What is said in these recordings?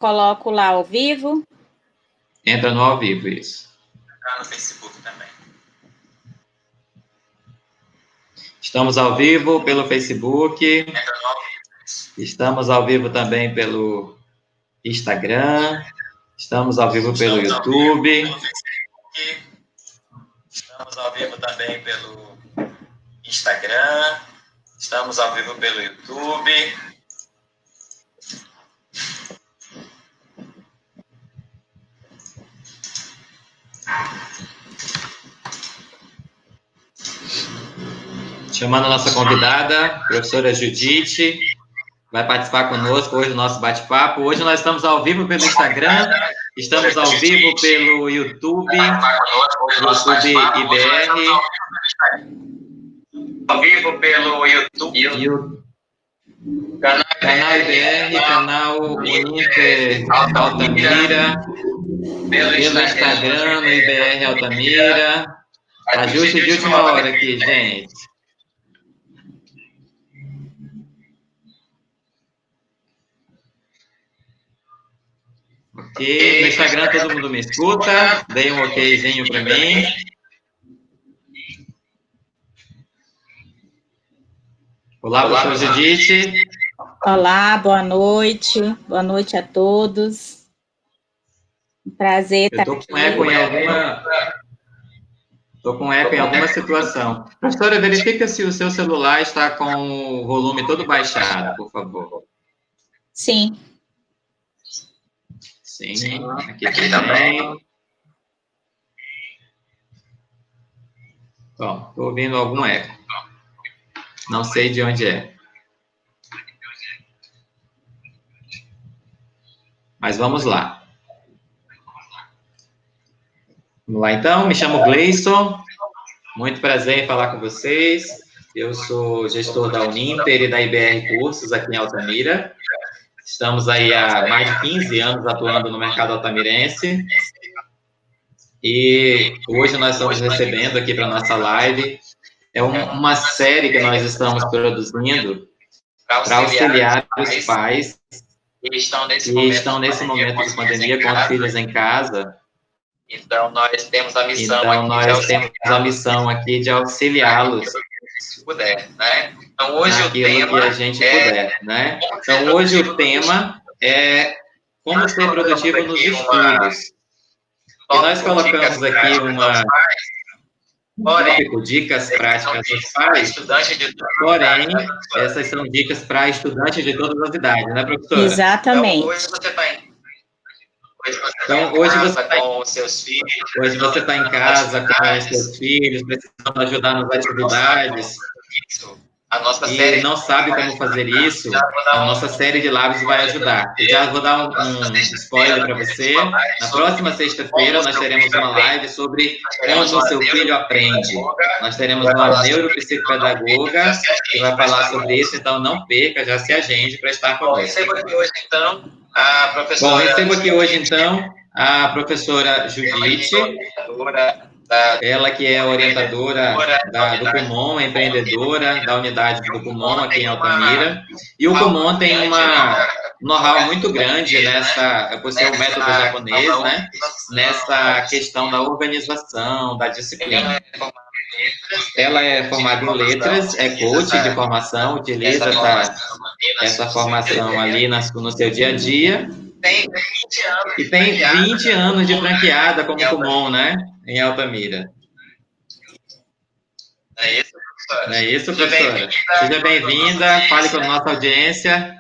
coloco lá ao vivo. Entra no ao vivo, isso. Entrar no Facebook também. Estamos ao vivo pelo Facebook. Entra no ao vivo. Estamos ao vivo também pelo Instagram. Estamos ao vivo pelo YouTube. Estamos ao vivo também pelo Instagram. Estamos ao vivo pelo YouTube. Chamando a nossa convidada, professora Judite, vai participar conosco hoje do nosso bate-papo. Hoje nós estamos ao vivo pelo Instagram, estamos ao vivo pelo YouTube, YouTube IBR. Ao vivo pelo YouTube. Canal IBR, canal Uninter Altamira, pelo Instagram, no IBR Altamira. Ajuste de última hora aqui, gente. Ok, no Instagram todo mundo me escuta, dei um okzinho para mim. Olá, professor Judite. Olá, boa noite a todos. Um prazer estar aqui. Estou com eco em alguma situação. Professora, verifica se o seu celular está com o volume todo baixado, por favor. Sim. Sim, aqui também. Bom, estou ouvindo algum eco. Não sei de onde é. Mas vamos lá. Vamos lá, então. Me chamo Gleison. Muito prazer em falar com vocês. Eu sou gestor da Uninter e da IBR Cursos aqui em Altamira. Estamos aí há mais de 15 anos atuando no mercado altamirense. E hoje nós estamos recebendo aqui para a nossa live uma série que nós estamos produzindo para auxiliar os pais que estão nesse momento de pandemia com os filhos em casa. Então, nós temos a missão aqui de auxiliá-los se puder, né? Então, hoje o tema que a gente puder, né? Então, hoje o tema é como ser produtivo nos estudos. E nós colocamos aqui uma tópico, dicas práticas dos pais, porém, essas são dicas para estudantes de todas as idades, né, professora? Exatamente. Então, hoje você está com os seus filhos. Hoje você está em casa com os seus filhos, precisando ajudar nas atividades. A nossa série não sabe como fazer isso, a nossa série de lábios vai ajudar. Já vou dar um spoiler para você. Na próxima sexta-feira, nós teremos uma live sobre como o seu filho aprende. Nós teremos uma neuropsicopedagoga que vai falar sobre isso, então não perca, já se agende para estar conosco. Recebo aqui hoje, então, a professora... Bom, recebo aqui hoje, então, a professora Judite, ela que é orientadora do Kumon, empreendedora da unidade do Kumon aqui em Altamira. E o Kumon tem um know-how muito grande por ser um método japonês, né? Nessa questão da organização, da disciplina. Ela é formada em letras, é coach de formação, utiliza essa formação ali no seu dia a dia. E tem 20 anos de franqueada como Kumon, né? Em Altamira. É isso, professora? Seja bem-vinda, fale com a nossa audiência.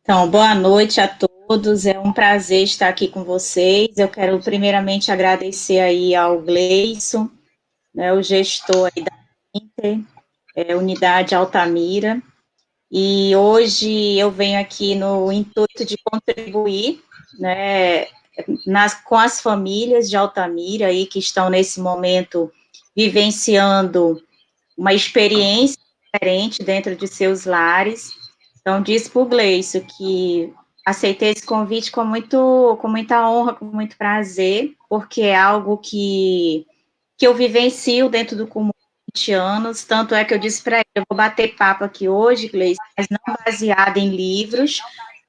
Então, boa noite a todos, é um prazer estar aqui com vocês. Eu quero primeiramente agradecer aí ao Gleison, né, o gestor aí da Inter, Unidade Altamira, e hoje eu venho aqui no intuito de contribuir, né, com as famílias de Altamira aí que estão nesse momento vivenciando uma experiência diferente dentro de seus lares. Então, disse para o Gleison que aceitei esse convite com muita honra, com muito prazer, porque é algo que eu vivencio dentro do Kumon há 20 anos, tanto é que eu disse para ele, eu vou bater papo aqui hoje, Gleison, mas não baseado em livros,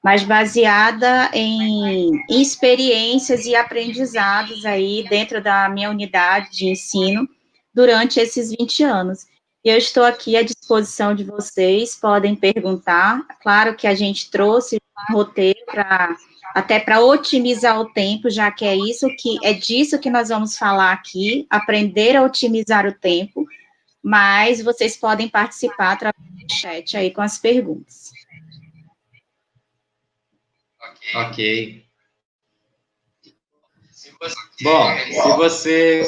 mas baseada em experiências e aprendizados aí dentro da minha unidade de ensino durante esses 20 anos. E eu estou aqui à disposição de vocês, podem perguntar. Claro que a gente trouxe um roteiro até para otimizar o tempo, já que é disso que nós vamos falar aqui, aprender a otimizar o tempo, mas vocês podem participar através do chat aí com as perguntas. Ok. Bom, se você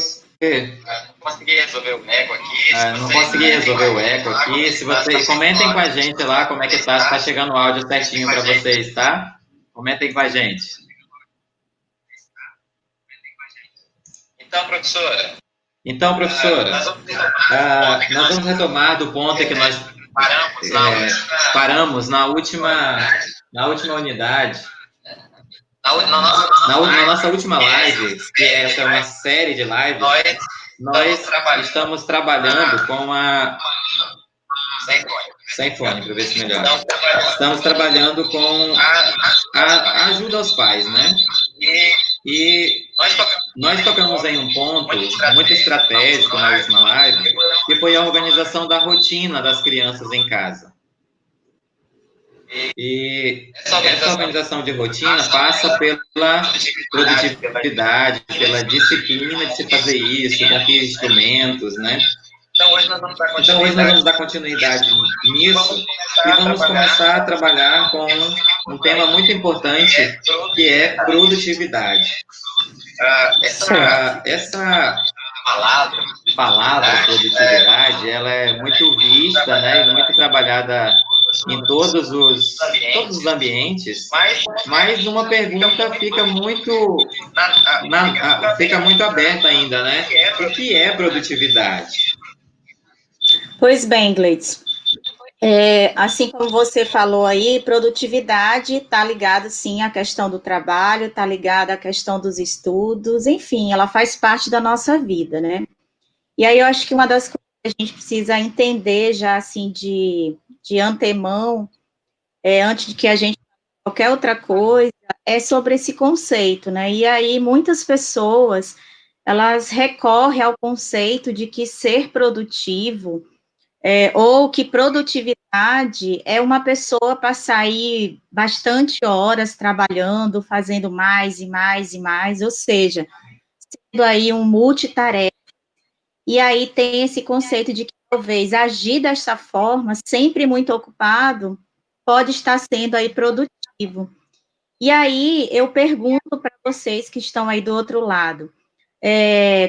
não consegui resolver o eco aqui. não conseguir resolver o eco aqui, se vocês comentem com a gente lá como é que tá, se tá chegando o áudio certinho para vocês, tá? Comentem com a gente. Então, professora, nós vamos retomar do ponto que nós paramos na última unidade. Na nossa última live, que essa é uma série de lives, nós estamos trabalhando com a... Sem fone, para ver se melhora. Estamos trabalhando com a ajuda aos pais, né? E nós tocamos em um ponto muito estratégico na última live, que foi a organização da rotina das crianças em casa. E essa organização de rotina passa pela produtividade, pela disciplina de se fazer isso, com que instrumentos, né? Então, hoje nós vamos dar continuidade nisso e vamos começar a trabalhar com um tema muito importante, que é produtividade. Essa palavra produtividade, ela é muito vista, né, e muito trabalhada em todos os ambientes, mas uma pergunta fica muito aberta ainda, né? O que é produtividade? Pois bem, Gleidson, assim como você falou aí, produtividade está ligada, sim, à questão do trabalho, está ligada à questão dos estudos, enfim, ela faz parte da nossa vida, né? E aí eu acho que uma das coisas que a gente precisa entender já, assim, de antemão, antes de que a gente qualquer outra coisa, é sobre esse conceito, né? E aí muitas pessoas, elas recorrem ao conceito de que ser produtivo ou que produtividade é uma pessoa passar aí bastante horas trabalhando, fazendo mais e mais e mais, ou seja, sendo aí um multitarefa. E aí tem esse conceito de que talvez agir dessa forma, sempre muito ocupado, pode estar sendo aí produtivo. E aí eu pergunto para vocês que estão aí do outro lado,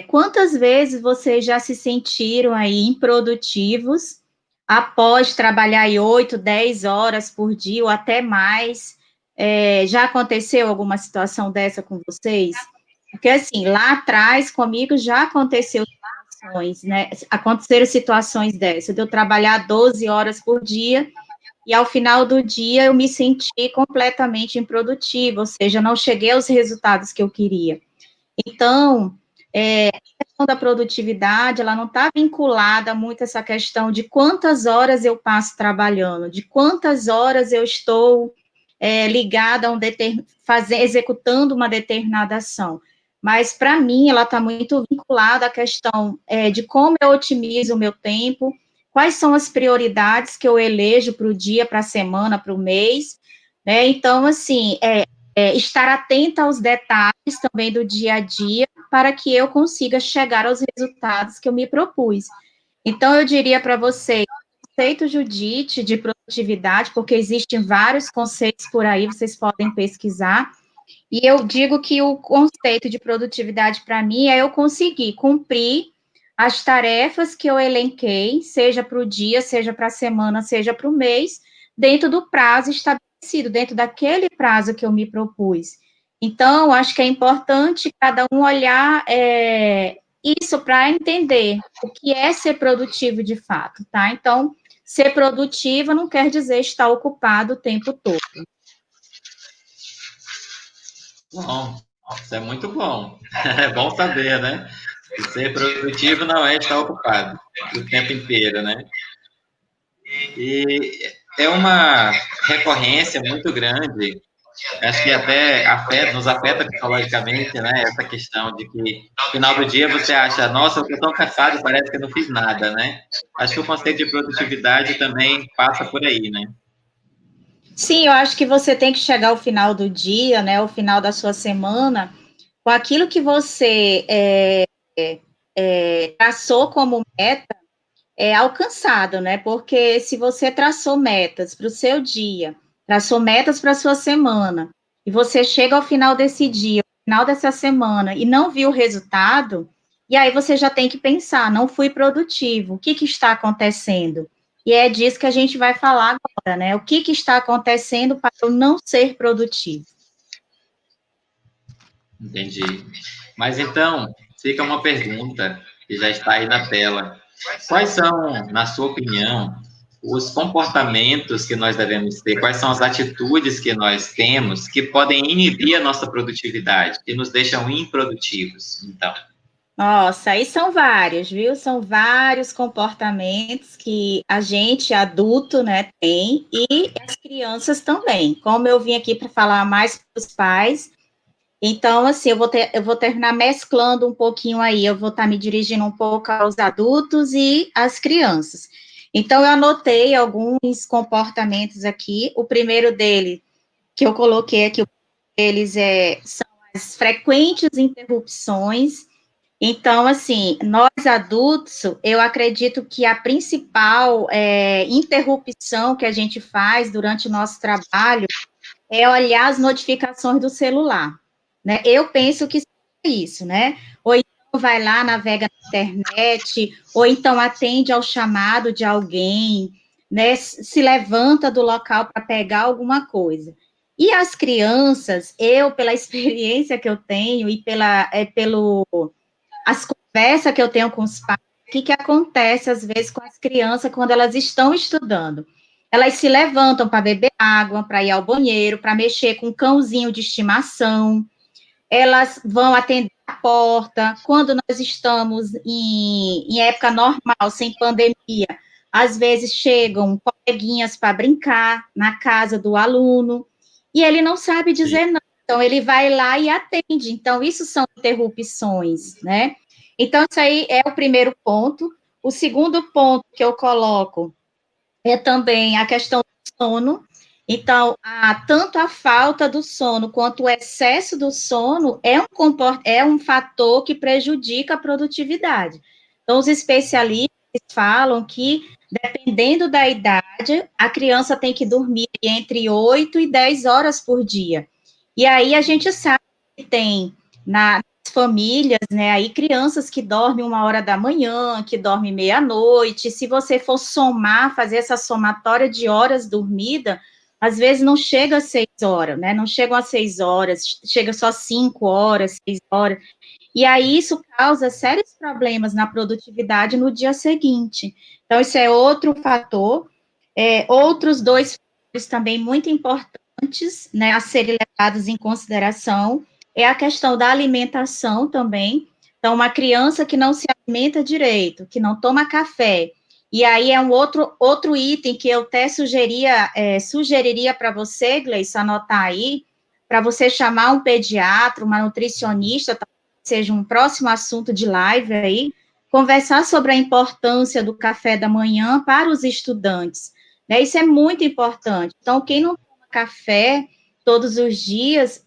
quantas vezes vocês já se sentiram aí improdutivos após trabalhar aí 8, 10 horas por dia ou até mais? Já aconteceu alguma situação dessa com vocês? Porque, assim, lá atrás, comigo já aconteceu situações, né? Aconteceram situações dessas, de eu trabalhar 12 horas por dia e, ao final do dia, eu me senti completamente improdutiva, ou seja, não cheguei aos resultados que eu queria. Então, a questão da produtividade, ela não está vinculada muito a essa questão de quantas horas eu passo trabalhando, de quantas horas eu estou ligada a executando uma determinada ação. Mas, para mim, ela está muito vinculada à questão de como eu otimizo o meu tempo, quais são as prioridades que eu elejo para o dia, para a semana, para o mês, né? Então, assim, estar atenta aos detalhes também do dia a dia, para que eu consiga chegar aos resultados que eu me propus. Então, eu diria para vocês, conceito Judite de produtividade, porque existem vários conceitos por aí, vocês podem pesquisar, e eu digo que o conceito de produtividade para mim é eu conseguir cumprir as tarefas que eu elenquei, seja para o dia, seja para a semana, seja para o mês, dentro do prazo estabelecido, dentro daquele prazo que eu me propus. Então, acho que é importante cada um olhar isso para entender o que é ser produtivo de fato, tá? Então, ser produtivo não quer dizer estar ocupado o tempo todo. Bom, isso é muito bom. É bom saber, né? Que ser produtivo não é estar ocupado o tempo inteiro, né? E é uma recorrência muito grande. Acho que até nos afeta psicologicamente, né? Essa questão de que no final do dia você acha, nossa, eu estou tão cansado, parece que eu não fiz nada, né? Acho que o conceito de produtividade também passa por aí, né? Sim, eu acho que você tem que chegar ao final do dia, né, ao final da sua semana, com aquilo que você traçou como meta alcançado, né? Porque se você traçou metas para o seu dia, traçou metas para a sua semana, e você chega ao final desse dia, ao final dessa semana, e não viu o resultado, e aí você já tem que pensar, não fui produtivo, o que está acontecendo? E é disso que a gente vai falar agora, né? O que está acontecendo para eu não ser produtivo? Entendi. Mas então, fica uma pergunta que já está aí na tela. Quais são, na sua opinião, os comportamentos que nós devemos ter? Quais são as atitudes que nós temos que podem inibir a nossa produtividade, que nos deixam improdutivos? Então, Nossa, aí são vários, viu? São vários comportamentos que a gente, adulto, né, tem, e as crianças também. Como eu vim aqui para falar mais para os pais, então, assim, eu vou terminar mesclando um pouquinho aí, eu vou estar me dirigindo um pouco aos adultos e às crianças. Então, eu anotei alguns comportamentos aqui. O primeiro dele, que eu coloquei aqui, são as frequentes interrupções. Então, assim, nós adultos, eu acredito que a principal interrupção que a gente faz durante o nosso trabalho é olhar as notificações do celular, né? Eu penso que é isso, né? Ou então vai lá, navega na internet, ou então atende ao chamado de alguém, né? Se levanta do local para pegar alguma coisa. E as crianças, eu, pela experiência que eu tenho e pelo as conversas que eu tenho com os pais, o que acontece às vezes com as crianças quando elas estão estudando? Elas se levantam para beber água, para ir ao banheiro, para mexer com um cãozinho de estimação, elas vão atender a porta. Quando nós estamos em época normal, sem pandemia, às vezes chegam coleguinhas para brincar na casa do aluno, e ele não sabe dizer não. Então, ele vai lá e atende. Então, isso são interrupções, né? Então, isso aí é o primeiro ponto. O segundo ponto que eu coloco é também a questão do sono. Então, tanto a falta do sono quanto o excesso do sono é um fator que prejudica a produtividade. Então, os especialistas falam que, dependendo da idade, a criança tem que dormir entre 8 e 10 horas por dia. E aí a gente sabe que tem nas famílias, né, aí crianças que dormem 1 hora da manhã, que dormem meia-noite. Se você for somar, fazer essa somatória de horas dormida, às vezes não chega a 6 horas, né? Não chegam a 6 horas, chega só 5 horas, 6 horas. E aí isso causa sérios problemas na produtividade no dia seguinte. Então, isso é outro fator. Outros dois fatores também muito importantes, né, a serem levados em consideração é a questão da alimentação também. Então, uma criança que não se alimenta direito, que não toma café, e aí é um outro item que eu até sugeriria para você, Gleice, anotar aí, para você chamar um pediatra, uma nutricionista, talvez seja um próximo assunto de live aí, conversar sobre a importância do café da manhã para os estudantes, né? Isso é muito importante. Então, quem não toma café todos os dias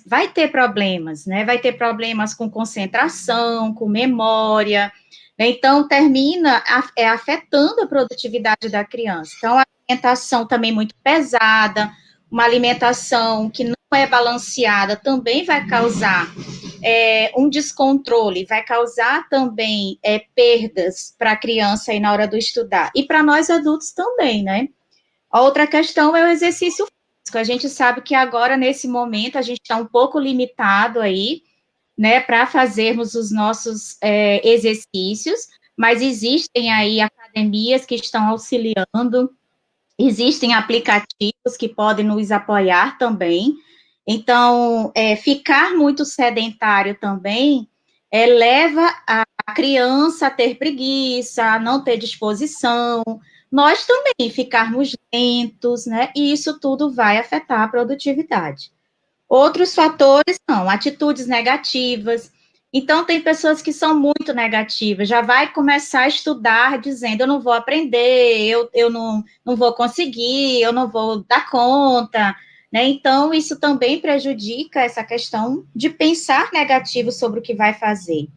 vai ter problemas, né? Vai ter problemas com concentração, com memória, né? Então, termina afetando a produtividade da criança. Então, a alimentação também muito pesada, uma alimentação que não é balanceada também vai causar um descontrole, vai causar também perdas para a criança aí na hora do estudar. E para nós adultos também, né? A outra questão é o exercício físico. A gente sabe que agora, nesse momento, a gente está um pouco limitado aí, né, para fazermos os nossos exercícios, mas existem aí academias que estão auxiliando, existem aplicativos que podem nos apoiar também. Então, ficar muito sedentário também leva a criança a ter preguiça, a não ter disposição, nós também ficarmos lentos, né? E isso tudo vai afetar a produtividade. Outros fatores são atitudes negativas. Então, tem pessoas que são muito negativas, já vai começar a estudar dizendo: eu não vou aprender, eu não vou conseguir, eu não vou dar conta. Né? Então, isso também prejudica essa questão de pensar negativo sobre o que vai fazer.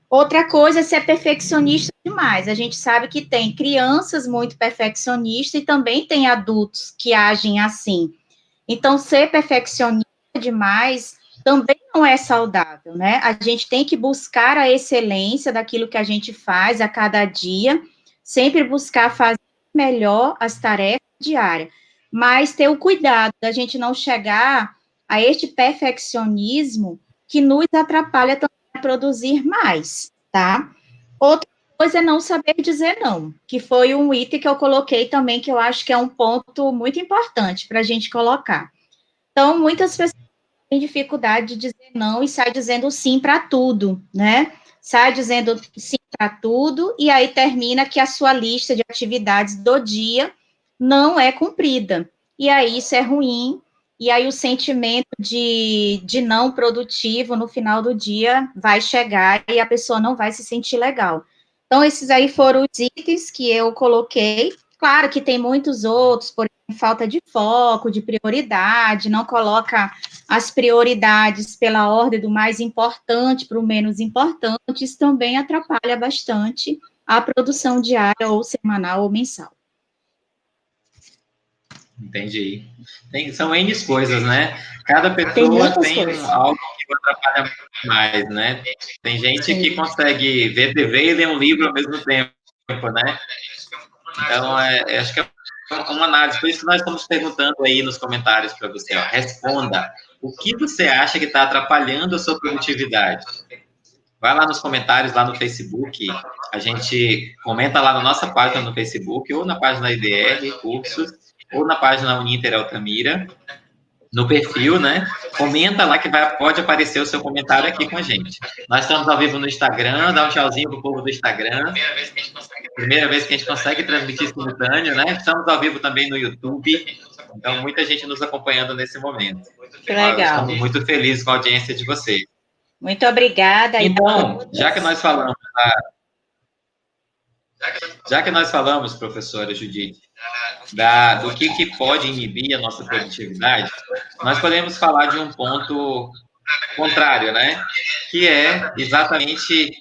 Outra coisa é ser perfeccionista demais. A gente sabe que tem crianças muito perfeccionistas e também tem adultos que agem assim. Então, ser perfeccionista demais também não é saudável, né? A gente tem que buscar a excelência daquilo que a gente faz a cada dia, sempre buscar fazer melhor as tarefas diárias, mas ter o cuidado da gente não chegar a este perfeccionismo que nos atrapalha também a produzir mais, tá? Outra coisa é não saber dizer não, que foi um item que eu coloquei também, que eu acho que é um ponto muito importante para a gente colocar. Então, muitas pessoas têm dificuldade de dizer não e sai dizendo sim para tudo, né? Sai dizendo sim para tudo e aí termina que a sua lista de atividades do dia não é cumprida. E aí isso é ruim, e aí o sentimento de não produtivo no final do dia vai chegar e a pessoa não vai se sentir legal. Então, esses aí foram os itens que eu coloquei. Claro que tem muitos outros, por exemplo, falta de foco, de prioridade, não coloca as prioridades pela ordem do mais importante para o menos importante, isso também atrapalha bastante a produção diária ou semanal ou mensal. Entendi. São N coisas, né? Cada pessoa tem algo que atrapalha mais, né? Tem gente que consegue ver TV e ler um livro ao mesmo tempo, né? Então, acho que é uma análise. Por isso que nós estamos perguntando aí nos comentários para você, ó, responda. O que você acha que está atrapalhando a sua produtividade? Vai lá nos comentários, lá no Facebook, a gente comenta lá na nossa página no Facebook, ou na página IDR Cursos, ou na página Uninter Altamira, no perfil, né? Comenta lá que pode aparecer o seu comentário aqui com a gente. Nós estamos ao vivo no Instagram, dá um tchauzinho pro povo do Instagram. Primeira vez que a gente consegue transmitir simultâneo, né? Estamos ao vivo também no YouTube. Então, muita gente nos acompanhando nesse momento. Que legal. Nós estamos muito felizes com a audiência de vocês. Muito obrigada. Então, já que nós falamos, professora Judite, do que pode inibir a nossa produtividade, nós podemos falar de um ponto contrário, né? Que é exatamente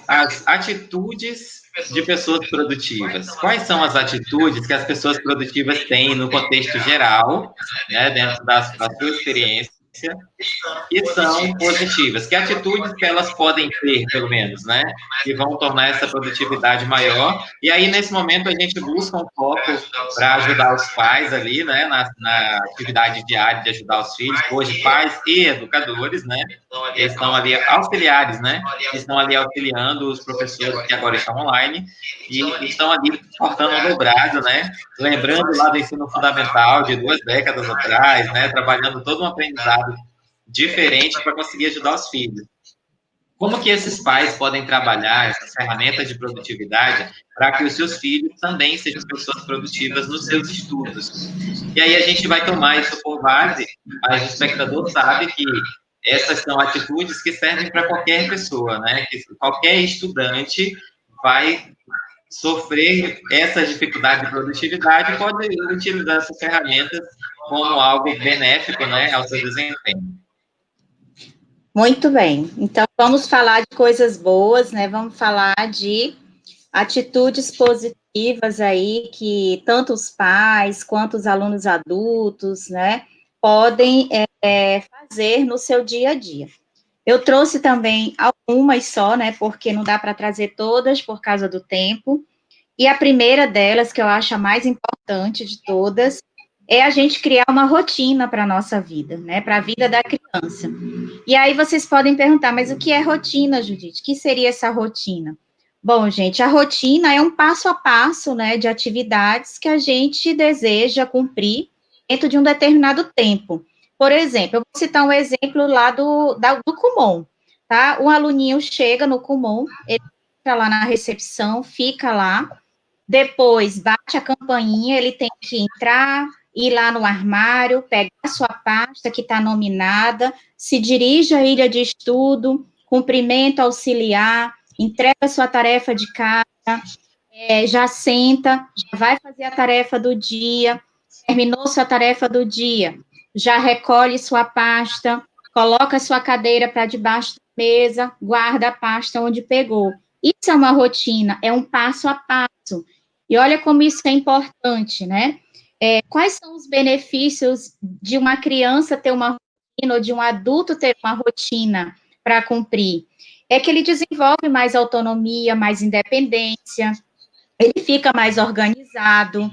as atitudes de pessoas produtivas. Quais são as atitudes que as pessoas produtivas têm no contexto geral, né, dentro da sua experiência, que são positivas? Que atitudes que elas podem ter, pelo menos, né? Que vão tornar essa produtividade maior. E aí, nesse momento, a gente busca um foco para ajudar os pais ali, né? Na atividade diária de ajudar os filhos. Hoje, pais e educadores, né? Eles estão ali, auxiliares, né? Estão ali auxiliando os professores que agora estão online e estão ali cortando um dobrado, né? Lembrando lá do ensino fundamental de 2 décadas atrás, né? Trabalhando todo um aprendizado diferente para conseguir ajudar os filhos. Como que esses pais podem trabalhar essas ferramentas de produtividade para que os seus filhos também sejam pessoas produtivas nos seus estudos? E aí a gente vai tomar isso por base, mas o espectador sabe que essas são atitudes que servem para qualquer pessoa, né? Que qualquer estudante vai sofrer essa dificuldade de produtividade e pode utilizar essas ferramentas como algo benéfico, né, ao seu desempenho. Muito bem. Então, vamos falar de coisas boas, né? Vamos falar de atitudes positivas aí que tanto os pais quanto os alunos adultos, né, podem fazer no seu dia a dia. Eu trouxe também algumas só, né, porque não dá para trazer todas por causa do tempo. E a primeira delas, que eu acho a mais importante de todas, é a gente criar uma rotina para a nossa vida, né, para a vida da criança. E aí vocês podem perguntar, mas o que é rotina, Judite? O que seria essa rotina? Bom, gente, a rotina é um passo a passo, né, de atividades que a gente deseja cumprir dentro de um determinado tempo. Por exemplo, eu vou citar um exemplo lá do Kumon, tá? Um aluninho chega no Kumon, ele entra lá na recepção, fica lá, Depois, bate a campainha, ele tem que entrar, ir lá no armário, pegar a sua pasta que está nominada, se dirige à ilha de estudo, cumprimenta o auxiliar, entrega a sua tarefa de casa, já senta, já vai fazer a tarefa do dia, terminou sua tarefa do dia, já recolhe sua pasta, coloca sua cadeira para debaixo da mesa, guarda a pasta onde pegou. Isso é uma rotina, é um passo a passo. E olha como isso é importante, né? Quais são os benefícios de uma criança ter uma rotina ou de um adulto ter uma rotina para cumprir? É que ele desenvolve mais autonomia, mais independência, ele fica mais organizado,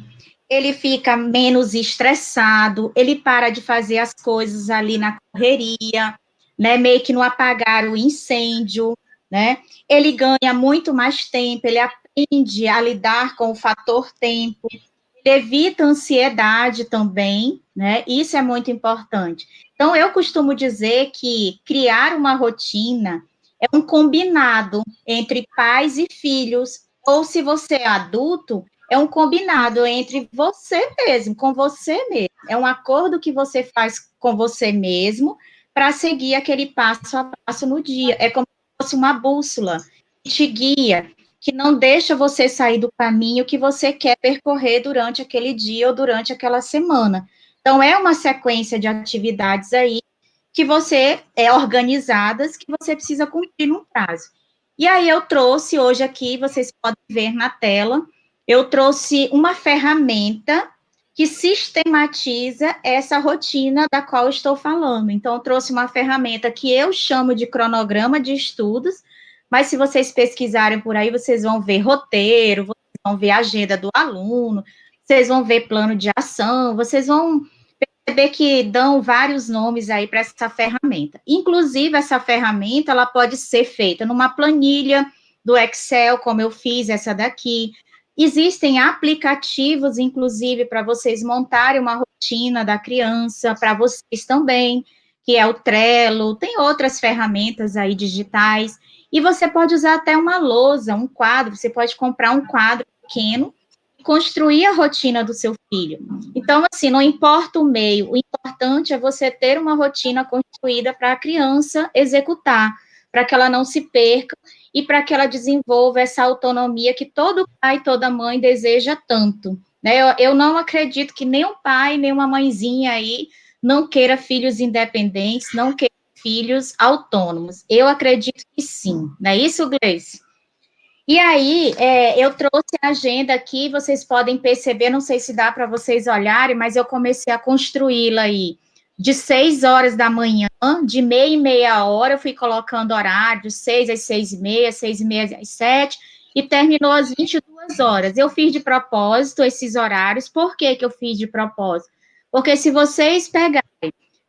ele fica menos estressado, ele para de fazer as coisas ali na correria, né, meio que no apagar o incêndio, né, ele ganha muito mais tempo, ele aprende a lidar com o fator tempo, ele evita ansiedade também, né, isso é muito importante. Então, eu costumo dizer que criar uma rotina é um combinado entre pais e filhos, ou se você é adulto, é um combinado entre você mesmo, com você mesmo. É um acordo que você faz com você mesmo para seguir aquele passo a passo no dia. É como se fosse uma bússola que te guia, que não deixa você sair do caminho que você quer percorrer durante aquele dia ou durante aquela semana. Então, é uma sequência de atividades aí que você organizadas, que você precisa cumprir no prazo. E aí eu trouxe hoje aqui, vocês podem ver na tela, eu trouxe uma ferramenta que sistematiza essa rotina da qual eu estou falando. Então, eu trouxe uma ferramenta que eu chamo de cronograma de estudos, mas se vocês pesquisarem por aí, vocês vão ver roteiro, vocês vão ver agenda do aluno, vocês vão ver plano de ação, vocês vão perceber que dão vários nomes aí para essa ferramenta. Inclusive, essa ferramenta, ela pode ser feita numa planilha do Excel, como eu fiz essa daqui. Existem aplicativos, inclusive, para vocês montarem uma rotina da criança, para vocês também, que é o Trello, tem outras ferramentas aí digitais, e você pode usar até uma lousa, um quadro, você pode comprar um quadro pequeno, construir a rotina do seu filho. Então, assim, não importa o meio, o importante é você ter uma rotina construída para a criança executar, para que ela não se perca e para que ela desenvolva essa autonomia que todo pai e toda mãe deseja tanto. Né? Eu não acredito que nem um pai, nem uma mãezinha aí não queira filhos independentes, não queira filhos autônomos. Eu acredito que sim. Não é isso, Gleice? E aí, eu trouxe a agenda aqui, vocês podem perceber, não sei se dá para vocês olharem, mas eu comecei a construí-la aí de 6 horas da manhã, de meia e meia hora, eu fui colocando horário, de 6 às 6h30, 6h30 às 7, e terminou às 22 horas. Eu fiz de propósito esses horários, por que que eu fiz de propósito? Porque se vocês pegarem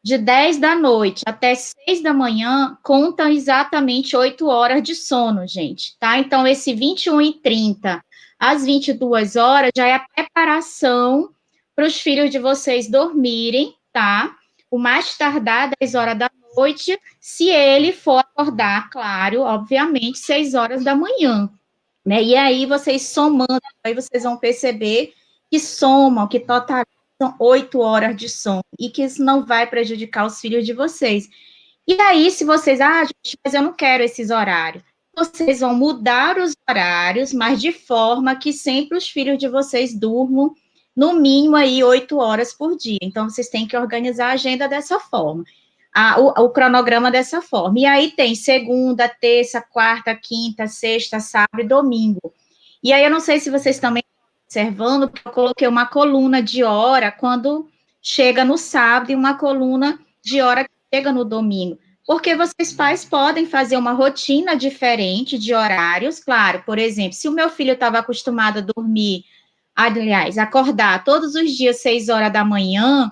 de 10 da noite até 6 da manhã, contam exatamente 8 horas de sono, gente, tá? Então, esse 21h30 às 22 horas já é a preparação para os filhos de vocês dormirem, tá? O mais tardar, 10 horas da noite, se ele for acordar, claro, obviamente, 6 horas da manhã, né? E aí, vocês somando, aí vocês vão perceber que somam, que totalizam 8 horas de sono, e que isso não vai prejudicar os filhos de vocês. E aí, se vocês, gente, mas eu não quero esses horários, vocês vão mudar os horários, mas de forma que sempre os filhos de vocês durmam, no mínimo aí 8 horas por dia. Então, vocês têm que organizar a agenda dessa forma, o cronograma dessa forma. E aí tem segunda, terça, quarta, quinta, sexta, sábado e domingo. E aí, eu não sei se vocês também observando, que eu coloquei uma coluna de hora quando chega no sábado e uma coluna de hora que chega no domingo. Porque vocês pais podem fazer uma rotina diferente de horários, claro, por exemplo, se o meu filho estava acostumado a dormir, aliás, acordar todos os dias 6 horas da manhã,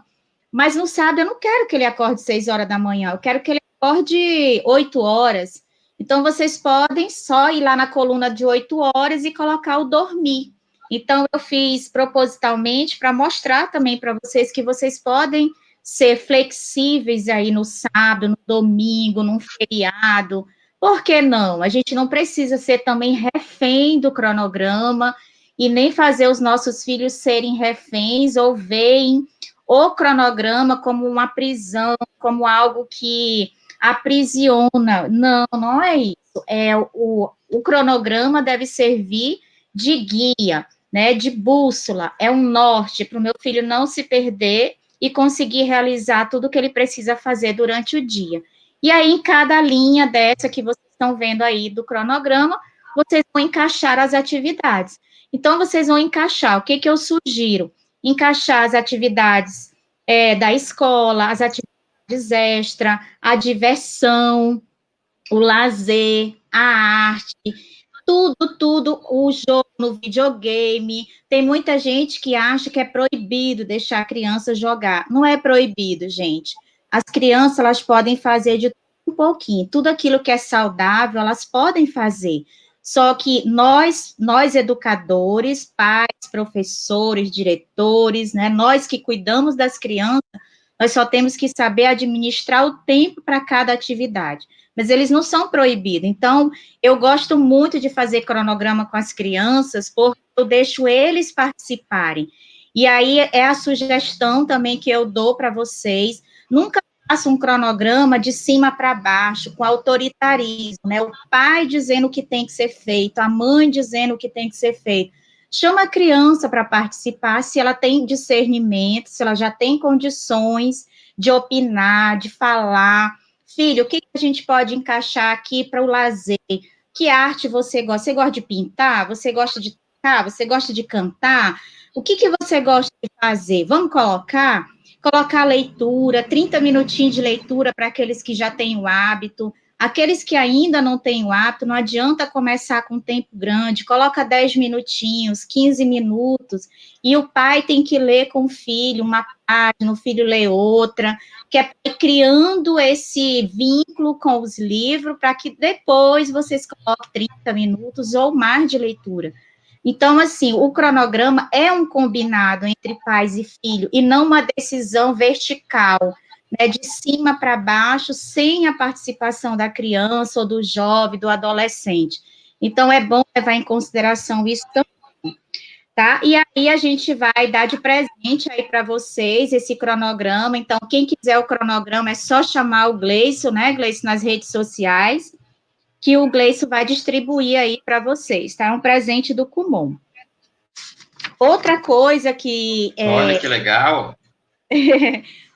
mas no sábado eu não quero que ele acorde 6 horas da manhã, eu quero que ele acorde 8 horas. Então, vocês podem só ir lá na coluna de 8 horas e colocar o dormir. Então, eu fiz propositalmente para mostrar também para vocês que vocês podem ser flexíveis aí no sábado, no domingo, num feriado. Por que não? A gente não precisa ser também refém do cronograma e nem fazer os nossos filhos serem reféns ou veem o cronograma como uma prisão, como algo que aprisiona. Não, não é isso. O cronograma deve servir de guia, né, de bússola, é um norte para o meu filho não se perder e conseguir realizar tudo o que ele precisa fazer durante o dia. E aí, em cada linha dessa que vocês estão vendo aí do cronograma, vocês vão encaixar as atividades. Então, vocês vão encaixar, o que eu sugiro? Encaixar as atividades da escola, as atividades extra, a diversão, o lazer, a arte, tudo, o jogo no videogame. Tem muita gente que acha que é proibido deixar a criança jogar. Não é proibido, gente. As crianças, elas podem fazer de um pouquinho. Tudo aquilo que é saudável, elas podem fazer. Só que nós educadores, pais, professores, diretores, né, nós que cuidamos das crianças, nós só temos que saber administrar o tempo para cada atividade. Mas eles não são proibidos. Então, eu gosto muito de fazer cronograma com as crianças, porque eu deixo eles participarem. E aí é a sugestão também que eu dou para vocês. Nunca faça um cronograma de cima para baixo, com autoritarismo, né? O pai dizendo o que tem que ser feito, a mãe dizendo o que tem que ser feito. Chama a criança para participar, se ela tem discernimento, se ela já tem condições de opinar, de falar. Filho, o que a gente pode encaixar aqui para o lazer? Que arte você gosta? Você gosta de pintar? Você gosta de tocar? Você gosta de cantar? O que você gosta de fazer? Vamos colocar leitura, 30 minutinhos de leitura para aqueles que já têm o hábito. Aqueles que ainda não têm o hábito, não adianta começar com tempo grande, coloca 10 minutinhos, 15 minutos, e o pai tem que ler com o filho uma página, o filho lê outra, que é criando esse vínculo com os livros, para que depois vocês coloquem 30 minutos ou mais de leitura. Então, assim, o cronograma é um combinado entre pais e filho, e não uma decisão vertical, né, de cima para baixo, sem a participação da criança, ou do jovem, do adolescente. Então, é bom levar em consideração isso também, tá? E aí, a gente vai dar de presente aí para vocês esse cronograma. Então, quem quiser o cronograma, é só chamar o Gleison, né, Gleison, nas redes sociais, que o Gleison vai distribuir aí para vocês, tá? É um presente do Kumon. Outra coisa que... Olha que legal!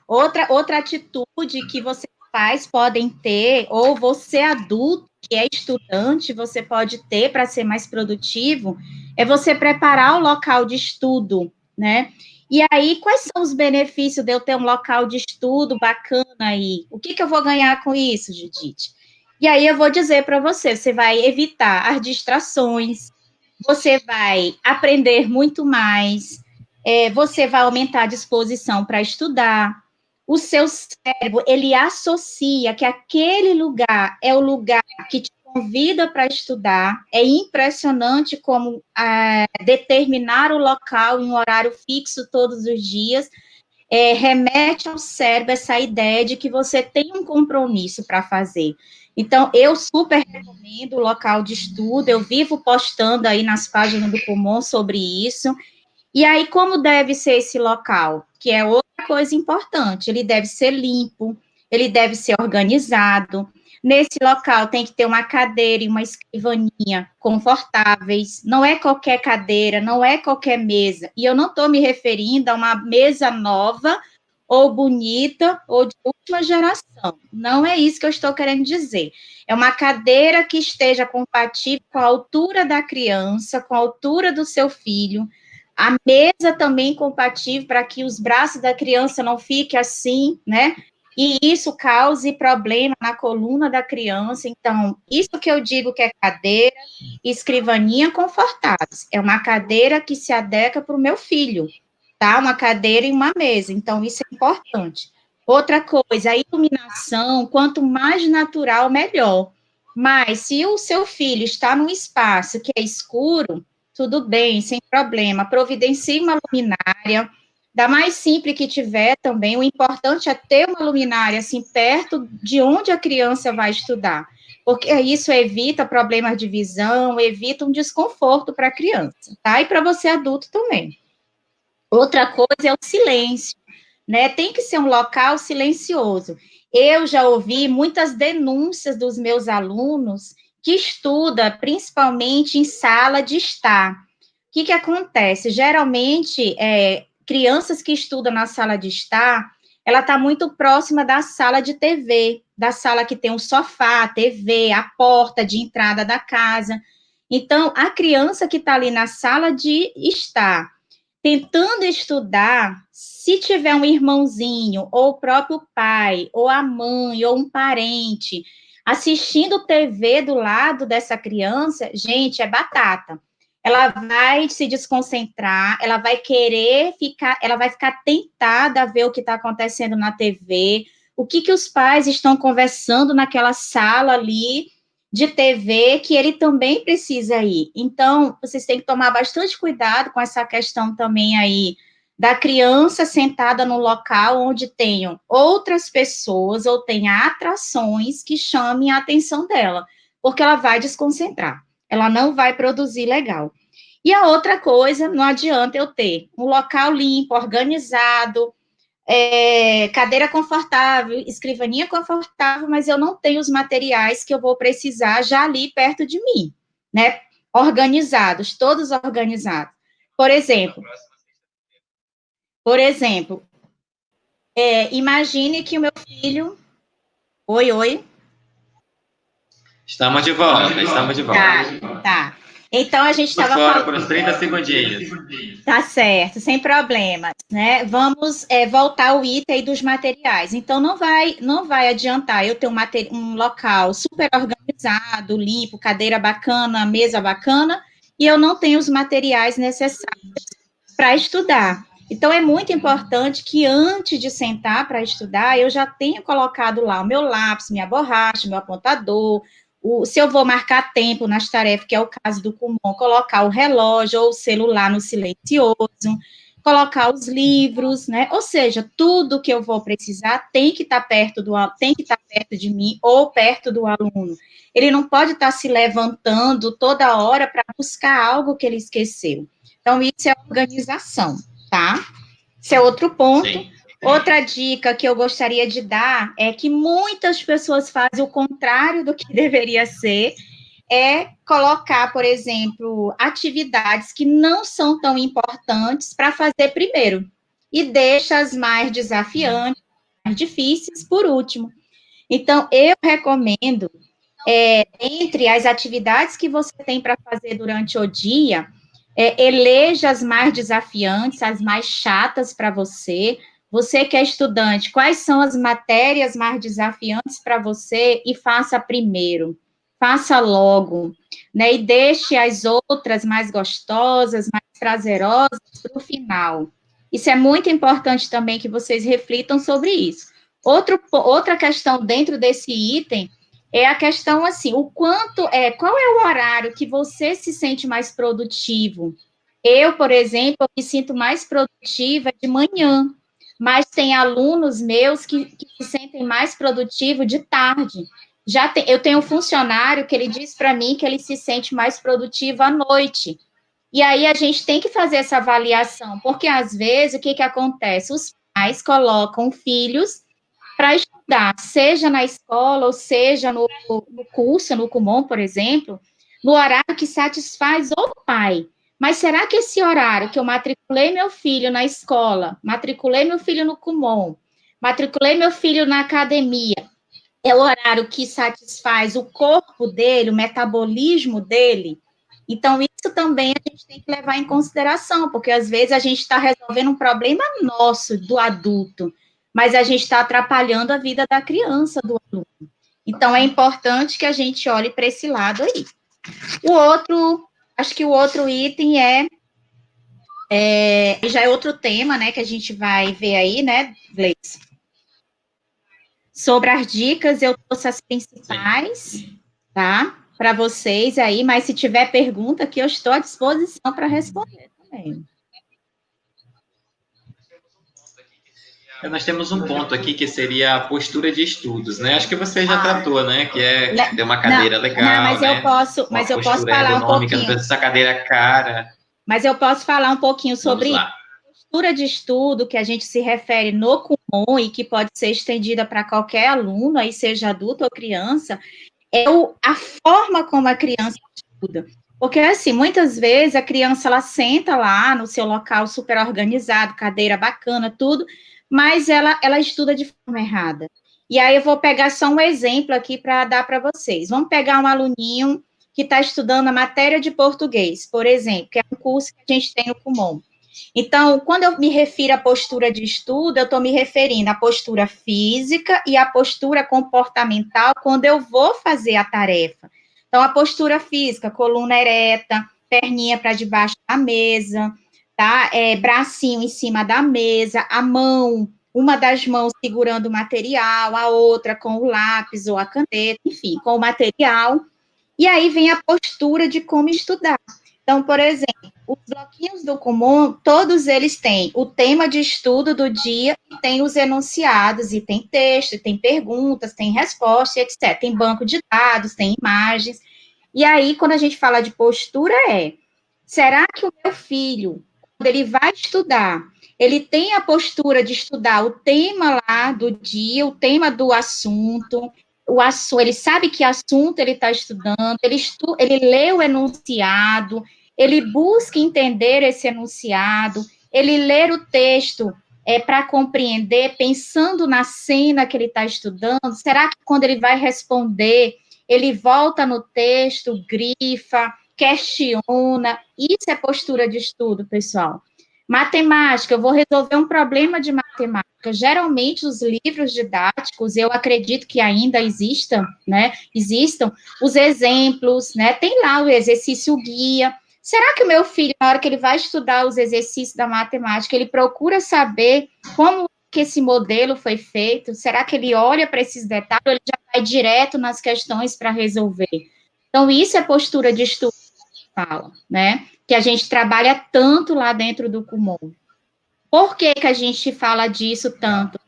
Outra atitude que vocês pais podem ter, ou você adulto, que é estudante, você pode ter para ser mais produtivo, é você preparar o local de estudo, né? E aí, quais são os benefícios de eu ter um local de estudo bacana aí? O que eu vou ganhar com isso, Judite? E aí, eu vou dizer para você, você vai evitar as distrações, você vai aprender muito mais, você vai aumentar a disposição para estudar. O seu cérebro, ele associa que aquele lugar é o lugar que te convida para estudar. É impressionante como determinar o local em um horário fixo todos os dias remete ao cérebro essa ideia de que você tem um compromisso para fazer. Então, eu super recomendo o local de estudo, eu vivo postando aí nas páginas do Kumon sobre isso. E aí, como deve ser esse local? Que é outra coisa importante, ele deve ser limpo, ele deve ser organizado. Nesse local tem que ter uma cadeira e uma escrivaninha confortáveis, não é qualquer cadeira, não é qualquer mesa. E eu não estou me referindo a uma mesa nova, ou bonita, ou de última geração. Não é isso que eu estou querendo dizer. É uma cadeira que esteja compatível com a altura da criança, com a altura do seu filho, a mesa também compatível para que os braços da criança não fiquem assim, né? E isso cause problema na coluna da criança. Então, isso que eu digo que é cadeira e escrivaninha confortáveis. É uma cadeira que se adequa para o meu filho, tá? Uma cadeira e uma mesa. Então, isso é importante. Outra coisa, a iluminação, quanto mais natural, melhor. Mas, se o seu filho está num espaço que é escuro, tudo bem, sem problema. Providencie uma luminária, da mais simples que tiver também. O importante é ter uma luminária assim perto de onde a criança vai estudar. porque isso evita problemas de visão, evita um desconforto para a criança, tá? E para você adulto também. Outra coisa é o silêncio, né? Tem que ser um local silencioso. Eu já ouvi muitas denúncias dos meus alunos que estudam principalmente em sala de estar. O que acontece? Geralmente, crianças que estudam na sala de estar, ela está muito próxima da sala de TV, da sala que tem um sofá, TV, a porta de entrada da casa. Então, a criança que está ali na sala de estar, tentando estudar, se tiver um irmãozinho, ou o próprio pai, ou a mãe, ou um parente, assistindo TV do lado dessa criança, gente, é batata. Ela vai se desconcentrar, ela vai querer ficar, ela vai ficar tentada a ver o que está acontecendo na TV, o que os pais estão conversando naquela sala ali de TV, que ele também precisa ir. Então, vocês têm que tomar bastante cuidado com essa questão também aí da criança sentada no local onde tenham outras pessoas ou tenha atrações que chamem a atenção dela, porque ela vai desconcentrar, ela não vai produzir legal. E a outra coisa, não adianta eu ter um local limpo, organizado, cadeira confortável, escrivaninha confortável, mas eu não tenho os materiais que eu vou precisar já ali perto de mim, né? Organizados, todos organizados. Por exemplo, imagine que o meu filho... Oi. Estamos de volta. Tá. Então, a gente estava falando... por uns 30 segundinhos. Tá certo, sem problemas, né? Vamos voltar ao item dos materiais. Então, não vai adiantar eu ter um local super organizado, limpo, cadeira bacana, mesa bacana, e eu não tenho os materiais necessários para estudar. Então, é muito importante que antes de sentar para estudar, eu já tenha colocado lá o meu lápis, minha borracha, meu apontador, se eu vou marcar tempo nas tarefas, que é o caso do Kumon, colocar o relógio ou o celular no silencioso, colocar os livros, né? Ou seja, tudo que eu vou precisar tem que estar perto de mim ou perto do aluno. Ele não pode estar se levantando toda hora para buscar algo que ele esqueceu. Então, isso é organização, tá? Esse é outro ponto. Sim. Outra dica que eu gostaria de dar é que muitas pessoas fazem o contrário do que deveria ser, é colocar, por exemplo, atividades que não são tão importantes para fazer primeiro, e deixa as mais desafiantes, mais difíceis, por último. Então, eu recomendo, entre as atividades que você tem para fazer durante o dia, eleja as mais desafiantes, as mais chatas para você. Você que é estudante, quais são as matérias mais desafiantes para você e faça primeiro. Faça logo, né? E deixe as outras mais gostosas, mais prazerosas para o final. Isso é muito importante também que vocês reflitam sobre isso. Outra questão dentro desse item é a questão assim, qual é o horário que você se sente mais produtivo? Eu, por exemplo, me sinto mais produtiva de manhã, mas tem alunos meus que se sentem mais produtivos de tarde. Eu tenho um funcionário que ele diz para mim que ele se sente mais produtivo à noite. E aí a gente tem que fazer essa avaliação, porque às vezes o que acontece? Os pais colocam filhos para estudar, seja na escola, ou seja no curso, no Kumon, por exemplo, no horário que satisfaz o pai. Mas será que esse horário que eu matriculei meu filho na escola, matriculei meu filho no Kumon, matriculei meu filho na academia, é o horário que satisfaz o corpo dele, o metabolismo dele? Então, isso também a gente tem que levar em consideração, porque às vezes a gente está resolvendo um problema nosso, do adulto, mas a gente está atrapalhando a vida da criança, do aluno. Então, é importante que a gente olhe para esse lado aí. Acho que o outro item já é outro tema, né, que a gente vai ver aí, né, Gleice? Sobre as dicas, eu trouxe as principais, tá? Para vocês aí, mas se tiver pergunta aqui, eu estou à disposição para responder também. Nós temos um ponto aqui que seria a postura de estudos, né? Acho que você já tratou, né? Que é ter uma cadeira legal, não, mas né? mas eu posso postura falar um ergonômica, não pouquinho. precisa essa cadeira cara. Mas eu posso falar um pouquinho Vamos sobre lá. postura de estudo, que a gente se refere no Kumon e que pode ser estendida para qualquer aluno, aí seja adulto ou criança, é a forma como a criança estuda. Porque, assim, muitas vezes a criança, ela senta lá no seu local super organizado, cadeira bacana, tudo, mas ela estuda de forma errada. E aí eu vou pegar só um exemplo aqui para dar para vocês. Vamos pegar um aluninho que está estudando a matéria de português, por exemplo, que é um curso que a gente tem no Kumon. Então, quando eu me refiro à postura de estudo, eu estou me referindo à postura física e à postura comportamental quando eu vou fazer a tarefa. Então, a postura física, coluna ereta, perninha para debaixo da mesa, tá? Bracinho em cima da mesa, a mão, uma das mãos segurando o material, a outra com o lápis ou a caneta, enfim, com o material. E aí vem a postura de como estudar. Então, por exemplo, os bloquinhos do Kumon, todos eles têm o tema de estudo do dia, tem os enunciados, e tem texto, e tem perguntas, tem respostas, etc. Tem banco de dados, tem imagens. E aí, quando a gente fala de postura, será que o meu filho, quando ele vai estudar, ele tem a postura de estudar o tema lá do dia, o tema do assunto, ele sabe que assunto ele está estudando, ele lê o enunciado, ele busca entender esse enunciado, ele lê o texto para compreender, pensando na cena que ele está estudando. Será que quando ele vai responder, ele volta no texto, grifa, questiona? Isso é postura de estudo, pessoal. Matemática, eu vou resolver um problema de matemática. Geralmente, os livros didáticos, eu acredito que ainda existam, né? Existam os exemplos, né? Tem lá o exercício guia. Será que o meu filho, na hora que ele vai estudar os exercícios da matemática, ele procura saber como que esse modelo foi feito? Será que ele olha para esses detalhes ou ele já vai direto nas questões para resolver? Então, isso é postura de estudo, fala, né? Que a gente trabalha tanto lá dentro do Kumon. Por que que a gente fala disso tanto?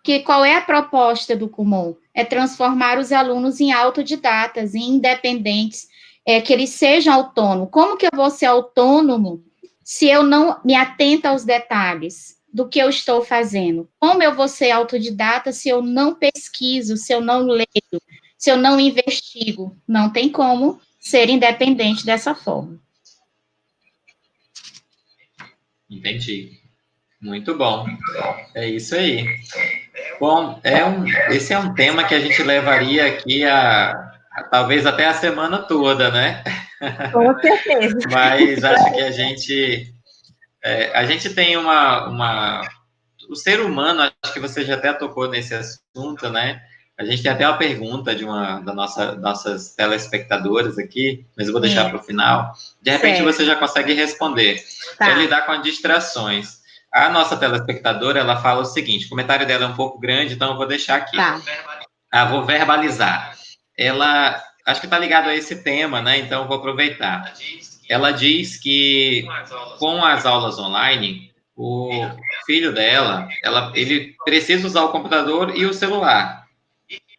Que qual é a proposta do Kumon? É transformar os alunos em autodidatas, em independentes, que eles sejam autônomos. Como que eu vou ser autônomo se eu não me atento aos detalhes do que eu estou fazendo? Como eu vou ser autodidata se eu não pesquiso, se eu não leio, se eu não investigo? Não tem como ser independente dessa forma. Entendi. Muito bom. É isso aí. Bom, esse é um tema que a gente levaria aqui talvez até a semana toda, né? Com certeza. Mas acho que a gente tem o ser humano, acho que você já até tocou nesse assunto, né? A gente tem até uma pergunta de uma nossas telespectadoras aqui, mas eu vou deixar para o final. De repente você já consegue responder. Tá. É lidar com as distrações. A nossa telespectadora, ela fala o seguinte, o comentário dela é um pouco grande, então eu vou deixar aqui. Tá. Vou verbalizar. Ela, acho que está ligado a esse tema, né? Então eu vou aproveitar. Ela diz que com as aulas online, o filho dela, ele precisa usar o computador e o celular.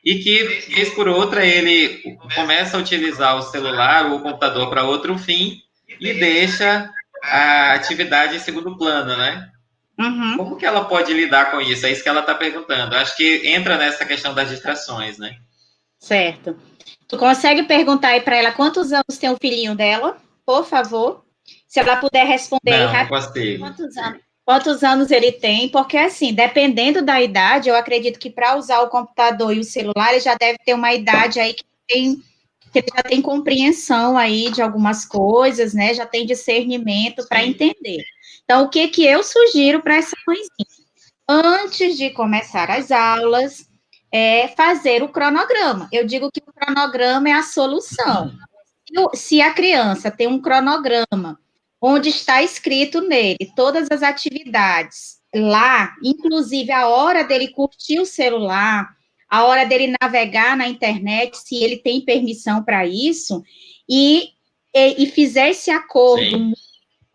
E que, vez por outra, ele começa a utilizar o celular ou o computador para outro fim e deixa a atividade em segundo plano, né? Uhum. Como que ela pode lidar com isso? É isso que ela está perguntando. Acho que entra nessa questão das distrações, né? Certo. Tu consegue perguntar aí para ela quantos anos tem o filhinho dela, por favor? Se ela puder responder aí rápido. Não consigo. Quantos anos ele tem? Porque, assim, dependendo da idade, eu acredito que para usar o computador e o celular, ele já deve ter uma idade aí que ele já tem compreensão aí de algumas coisas, né? Já tem discernimento para entender. Então, o que eu sugiro para essa mãezinha? Antes de começar as aulas, fazer o cronograma. Eu digo que o cronograma é a solução. Se a criança tem um cronograma onde está escrito nele todas as atividades lá, inclusive a hora dele curtir o celular, a hora dele navegar na internet, se ele tem permissão para isso, e fizer esse acordo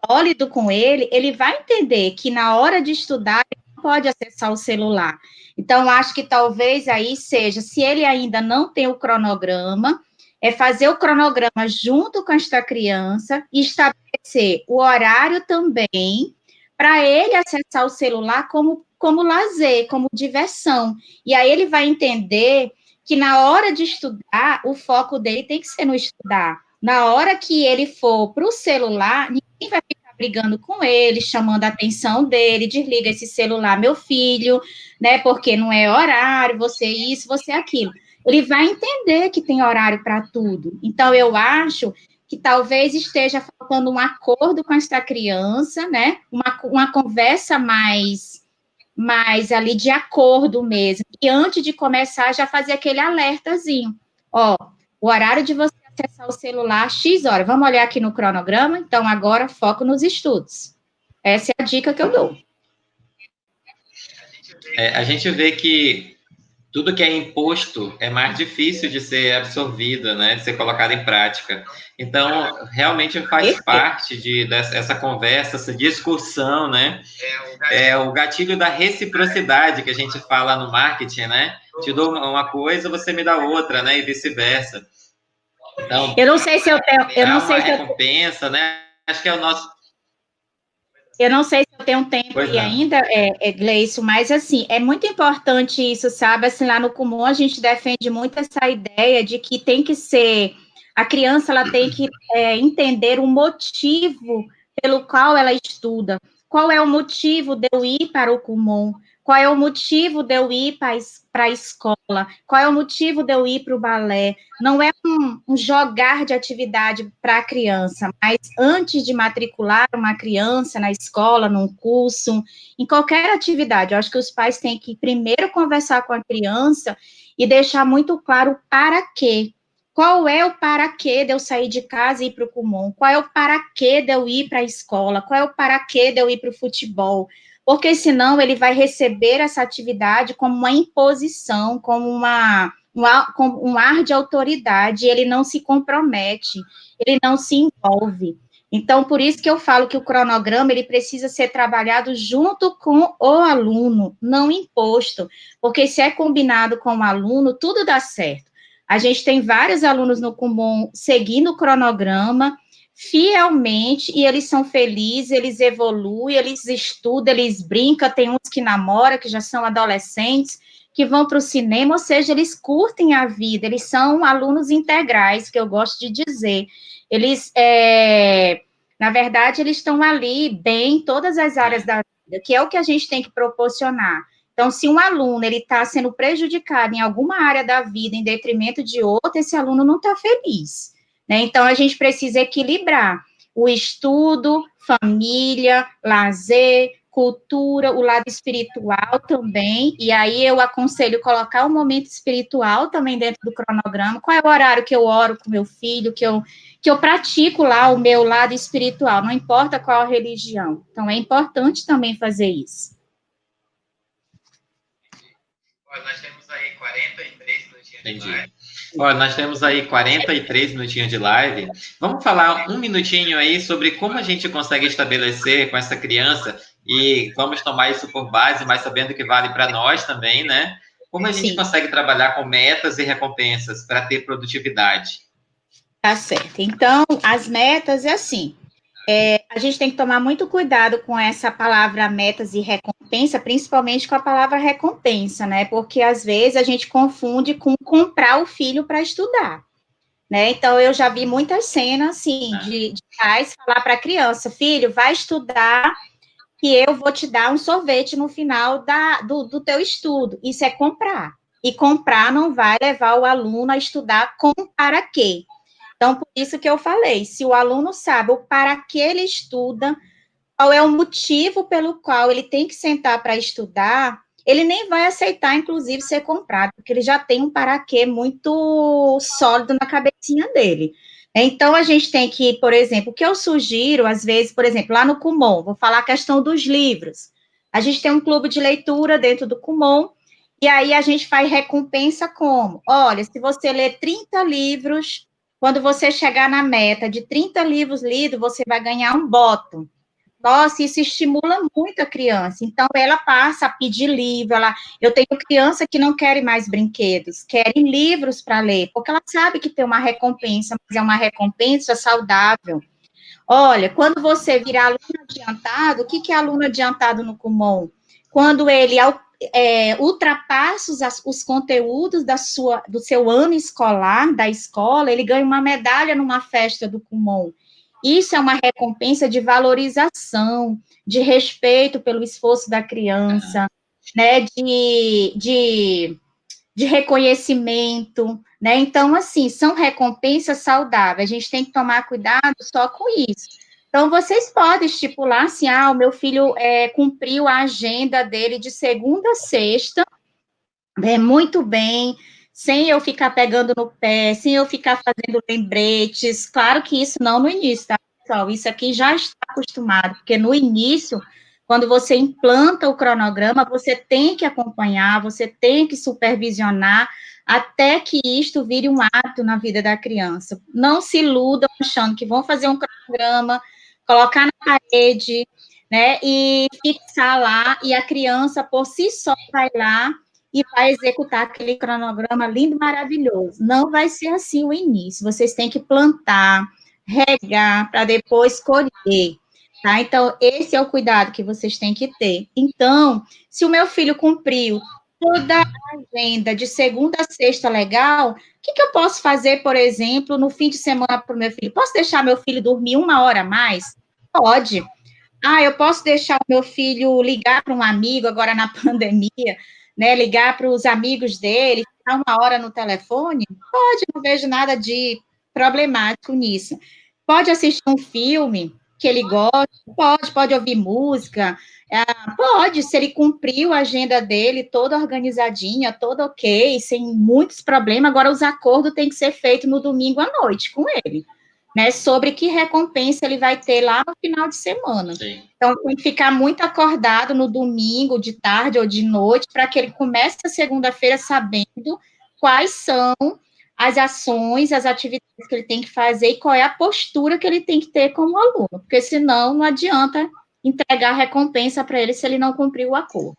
sólido com ele, ele vai entender que na hora de estudar, ele não pode acessar o celular. Então, acho que talvez aí seja, se ele ainda não tem o cronograma, é fazer o cronograma junto com esta criança e estabelecer o horário também para ele acessar o celular como lazer, como diversão. E aí ele vai entender que na hora de estudar, o foco dele tem que ser no estudar. Na hora que ele for para o celular, ninguém vai ficar brigando com ele, chamando a atenção dele, desliga esse celular, meu filho, né? Porque não é horário, você isso, você aquilo. Ele vai entender que tem horário para tudo. Então, eu acho que talvez esteja faltando um acordo com esta criança, né? Uma conversa mais ali de acordo mesmo. E antes de começar, já fazer aquele alertazinho. Ó, o horário de você acessar o celular, X horas. Vamos olhar aqui no cronograma? Então, agora, foco nos estudos. Essa é a dica que eu dou. A gente vê que tudo que é imposto é mais difícil de ser absorvido, né, de ser colocado em prática. Então, realmente faz parte dessa conversa, essa discussão, né? É o gatilho da reciprocidade que a gente fala no marketing, né? Te dou uma coisa, você me dá outra, né? E vice-versa. Então, eu não sei se eu tenho, eu não sei se recompensa, né? Acho que é o nosso. Eu não sei se eu tenho tempo aí ainda, Gleison, mas, assim, é muito importante isso, sabe? Assim, lá no Kumon, a gente defende muito essa ideia de que tem que ser... A criança, ela tem que entender o motivo pelo qual ela estuda. Qual é o motivo de eu ir para o Kumon? Qual é o motivo de eu ir para a escola? Qual é o motivo de eu ir para o balé? Não é um jogar de atividade para a criança, mas antes de matricular uma criança na escola, num curso, em qualquer atividade, eu acho que os pais têm que primeiro conversar com a criança e deixar muito claro o para quê. Qual é o para quê de eu sair de casa e ir para o Kumon? Qual é o para quê de eu ir para a escola? Qual é o para quê de eu ir para o futebol? Porque senão ele vai receber essa atividade como uma imposição, como com um ar de autoridade, ele não se compromete, ele não se envolve. Então, por isso que eu falo que o cronograma, ele precisa ser trabalhado junto com o aluno, não imposto, porque se é combinado com o aluno, tudo dá certo. A gente tem vários alunos no Kumon seguindo o cronograma, fielmente, e eles são felizes, eles evoluem, eles estudam, eles brincam, tem uns que namoram, que já são adolescentes, que vão para o cinema, ou seja, eles curtem a vida, eles são alunos integrais, que eu gosto de dizer. Eles, na verdade, eles estão ali bem em todas as áreas da vida, que é o que a gente tem que proporcionar. Então, se um aluno ele está sendo prejudicado em alguma área da vida em detrimento de outra, esse aluno não está feliz, né? Então, a gente precisa equilibrar o estudo, família, lazer, cultura, o lado espiritual também, e aí eu aconselho colocar o momento espiritual também dentro do cronograma. Qual é o horário que eu oro com meu filho, que eu pratico lá o meu lado espiritual, não importa qual a religião. Então, é importante também fazer isso. Nós temos aí 43 minutinhos de live. Olha, nós temos aí 43 minutinhos de live. Vamos falar um minutinho aí sobre como a gente consegue estabelecer com essa criança e vamos tomar isso por base, mas sabendo que vale para nós também, né? Como a gente consegue trabalhar com metas e recompensas para ter produtividade? Tá certo. Então, as metas é assim. A gente tem que tomar muito cuidado com essa palavra metas e recompensa, principalmente com a palavra recompensa, né? Porque às vezes a gente confunde com comprar o filho para estudar, né? Então eu já vi muitas cenas assim de pais falar para a criança, filho, vai estudar que eu vou te dar um sorvete no final do teu estudo. Isso é comprar. E comprar não vai levar o aluno a estudar com para quê? Então, por isso que eu falei, se o aluno sabe o para que ele estuda, qual é o motivo pelo qual ele tem que sentar para estudar, ele nem vai aceitar, inclusive, ser comprado, porque ele já tem um para quê muito sólido na cabecinha dele. Então, a gente tem que, por exemplo, o que eu sugiro, às vezes, por exemplo, lá no Kumon, vou falar a questão dos livros. A gente tem um clube de leitura dentro do Kumon, e aí a gente faz recompensa como? Olha, se você ler 30 livros, quando você chegar na meta de 30 livros lidos, você vai ganhar um bottom. nossa, isso estimula muito a criança. Então, ela passa a pedir livro. Eu tenho criança que não querem mais brinquedos, querem livros para ler, porque ela sabe que tem uma recompensa, mas é uma recompensa saudável. Olha, quando você virar aluno adiantado, o que é aluno adiantado no Kumon? Quando ele ultrapassa os conteúdos do seu ano escolar, da escola, ele ganha uma medalha numa festa do Kumon. Isso é uma recompensa de valorização, de respeito pelo esforço da criança, né, de reconhecimento, né? Então, assim, são recompensas saudáveis. A gente tem que tomar cuidado só com isso. Então, vocês podem estipular assim, o meu filho cumpriu a agenda dele de segunda a sexta, muito bem, sem eu ficar pegando no pé, sem eu ficar fazendo lembretes. Claro que isso não no início, tá, pessoal? Isso aqui já está acostumado, porque no início, quando você implanta o cronograma, você tem que acompanhar, você tem que supervisionar, até que isto vire um hábito na vida da criança. Não se iludam achando que vão fazer um cronograma, colocar na parede, né, e fixar lá, e a criança, por si só, vai lá e vai executar aquele cronograma lindo, maravilhoso. Não vai ser assim o início. Vocês têm que plantar, regar, para depois colher. Tá? Então, esse é o cuidado que vocês têm que ter. Então, se o meu filho cumpriu toda a agenda de segunda a sexta legal, o que eu posso fazer, por exemplo, no fim de semana para o meu filho? Posso deixar meu filho dormir 1 hora a mais? Pode. Eu posso deixar o meu filho ligar para um amigo agora na pandemia, né? Ligar para os amigos dele, ficar 1 hora no telefone? Pode, não vejo nada de problemático nisso. Pode assistir um filme que ele gosta, pode ouvir música, pode, se ele cumpriu a agenda dele toda organizadinha, toda ok, sem muitos problemas. Agora, os acordos têm que ser feitos no domingo à noite com ele, né, sobre que recompensa ele vai ter lá no final de semana. Sim. Então, tem que ficar muito acordado no domingo, de tarde ou de noite, para que ele comece a segunda-feira sabendo quais são as ações, as atividades que ele tem que fazer e qual é a postura que ele tem que ter como aluno, porque senão não adianta entregar a recompensa para ele se ele não cumprir o acordo.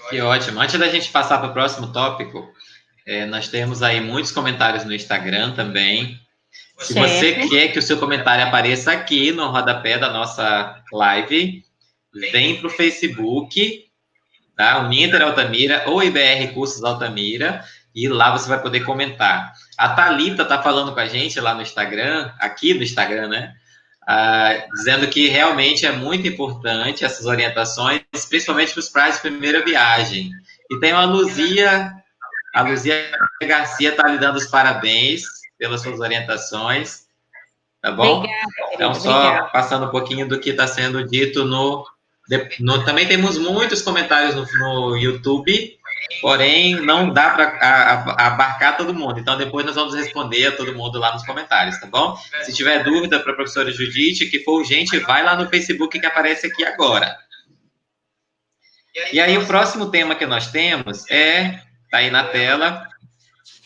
Que ótimo. Antes da gente passar para o próximo tópico, nós temos aí muitos comentários no Instagram também. Se você quer que o seu comentário apareça aqui no rodapé da nossa live, vem para o Facebook, tá? Uninter Altamira ou IBR Cursos Altamira, e lá você vai poder comentar. A Thalita está falando com a gente lá no Instagram, aqui no Instagram, né? Dizendo que realmente é muito importante essas orientações, principalmente para os pais de primeira viagem. E tem a Luzia Garcia está lhe dando os parabéns pelas suas orientações, tá bom? Obrigada, então, só passando um pouquinho do que está sendo dito também temos muitos comentários no YouTube, porém não dá para abarcar todo mundo. Então, depois nós vamos responder a todo mundo lá nos comentários, tá bom? Se tiver dúvida para a professora Judite, que for urgente, vai lá no Facebook que aparece aqui agora. E aí, o próximo tema que nós temos tá aí na tela,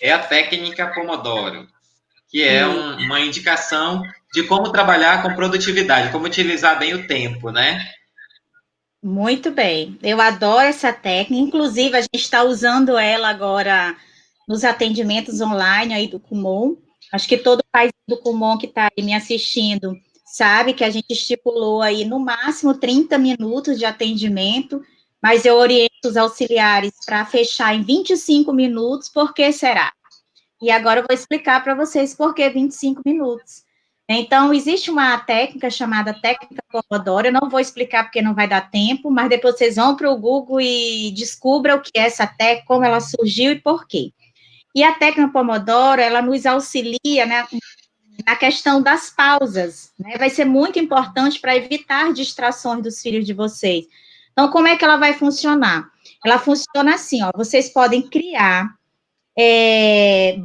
é a técnica Pomodoro, que é uma indicação de como trabalhar com produtividade, como utilizar bem o tempo, né? Muito bem, eu adoro essa técnica, inclusive a gente está usando ela agora nos atendimentos online aí do Kumon. Acho que todo pai do Kumon que está aí me assistindo sabe que a gente estipulou aí no máximo 30 minutos de atendimento, mas eu oriento os auxiliares para fechar em 25 minutos, por que será? E agora eu vou explicar para vocês por que 25 minutos. Então, existe uma técnica chamada técnica Pomodoro, eu não vou explicar porque não vai dar tempo, mas depois vocês vão para o Google e descubram o que é essa técnica, como ela surgiu e por quê. E a técnica Pomodoro, ela nos auxilia, né, na questão das pausas, né? Vai ser muito importante para evitar distrações dos filhos de vocês. Então, como é que ela vai funcionar? Ela funciona assim, ó, vocês podem criar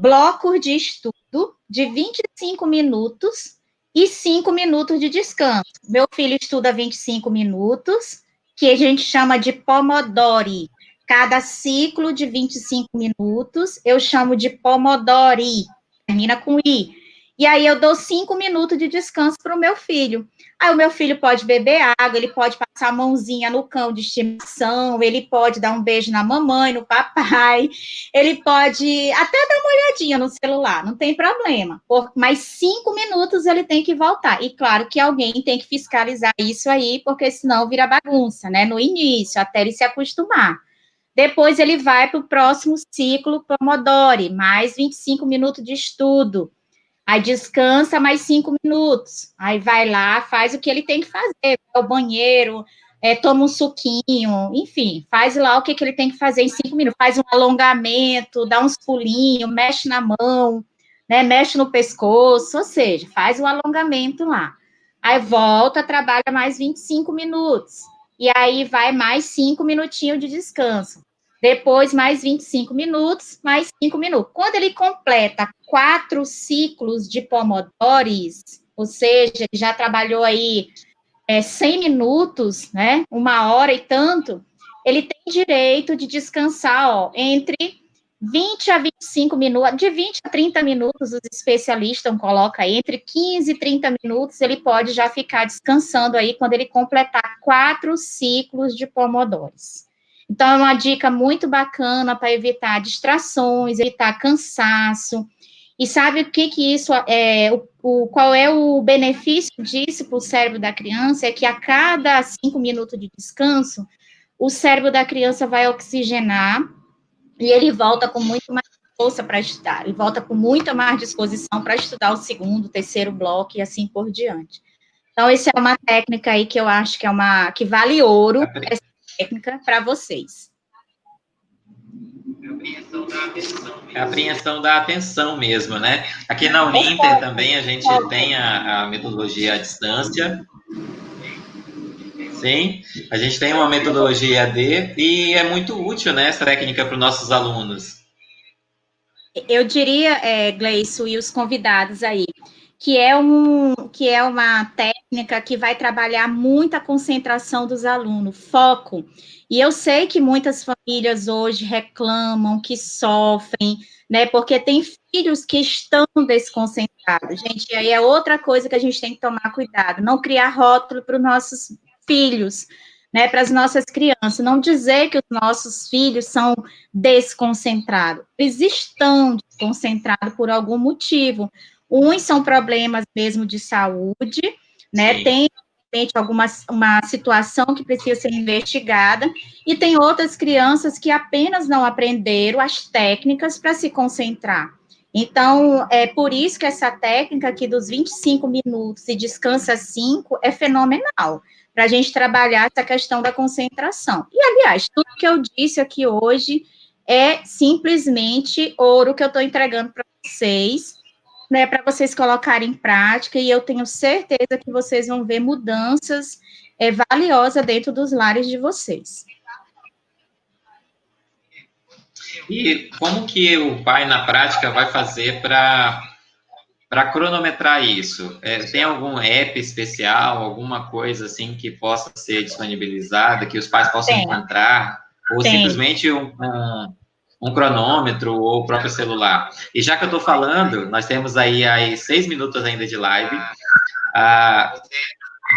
blocos de estudo de 25 minutos e 5 minutos de descanso. Meu filho estuda 25 minutos, que a gente chama de Pomodori. Cada ciclo de 25 minutos, eu chamo de Pomodori, termina com I. e aí eu dou 5 minutos de descanso para o meu filho. Aí o meu filho pode beber água, ele pode passar a mãozinha no cão de estimação, ele pode dar um beijo na mamãe, no papai, ele pode até dar uma olhadinha no celular, não tem problema. Por mais 5 minutos ele tem que voltar. E claro que alguém tem que fiscalizar isso aí, porque senão vira bagunça, né? No início, até ele se acostumar. Depois ele vai para o próximo ciclo Pomodoro, mais 25 minutos de estudo. Aí descansa mais 5 minutos. Aí vai lá, faz o que ele tem que fazer, vai ao banheiro, toma um suquinho, enfim, faz lá o que ele tem que fazer em 5 minutos. Faz um alongamento, dá uns pulinhos, mexe na mão, né, mexe no pescoço, ou seja, faz o alongamento lá. Aí volta, trabalha mais 25 minutos. E aí vai mais 5 minutinhos de descanso. Depois, mais 25 minutos, mais 5 minutos. Quando ele completa 4 ciclos de pomodores, ou seja, ele já trabalhou aí 100 minutos, né? 1 hora e tanto, ele tem direito de descansar, ó, entre 20 a 25 minutos, de 20 a 30 minutos, os especialistas colocam aí, entre 15 e 30 minutos, ele pode já ficar descansando aí quando ele completar 4 ciclos de pomodores. Então, é uma dica muito bacana para evitar distrações, evitar cansaço. E sabe o que isso é? Qual é o benefício disso para o cérebro da criança? É que a cada 5 minutos de descanso, o cérebro da criança vai oxigenar e ele volta com muito mais força para estudar. Ele volta com muita mais disposição para estudar o segundo, terceiro bloco e assim por diante. Então, essa é uma técnica aí que eu acho que vale ouro, essa técnica para vocês. É a apreensão da atenção mesmo, né? Aqui na Uninter também a gente tem a metodologia à distância. Sim, a gente tem uma metodologia AD e é muito útil, né, essa técnica para os nossos alunos. Eu diria, Gleison, e os convidados aí, que é uma técnica que vai trabalhar muita concentração dos alunos, foco. E eu sei que muitas famílias hoje reclamam, que sofrem, né, porque tem filhos que estão desconcentrados. Gente, e aí é outra coisa que a gente tem que tomar cuidado, não criar rótulo para os nossos filhos, né, para as nossas crianças, não dizer que os nossos filhos são desconcentrados. Eles estão desconcentrados por algum motivo. Uns são problemas mesmo de saúde, né? Sim. Tem uma situação que precisa ser investigada, e tem outras crianças que apenas não aprenderam as técnicas para se concentrar. Então, é por isso que essa técnica aqui dos 25 minutos e descansa 5 é fenomenal, para a gente trabalhar essa questão da concentração. E, aliás, tudo que eu disse aqui hoje é simplesmente ouro que eu estou entregando para vocês, né, para vocês colocarem em prática, e eu tenho certeza que vocês vão ver mudanças valiosas dentro dos lares de vocês. E como que o pai, na prática, vai fazer para cronometrar isso? Tem algum app especial, alguma coisa assim que possa ser disponibilizada, que os pais possam encontrar, ou simplesmente um cronômetro ou o próprio celular? E já que eu estou falando, nós temos aí 6 minutos ainda de live.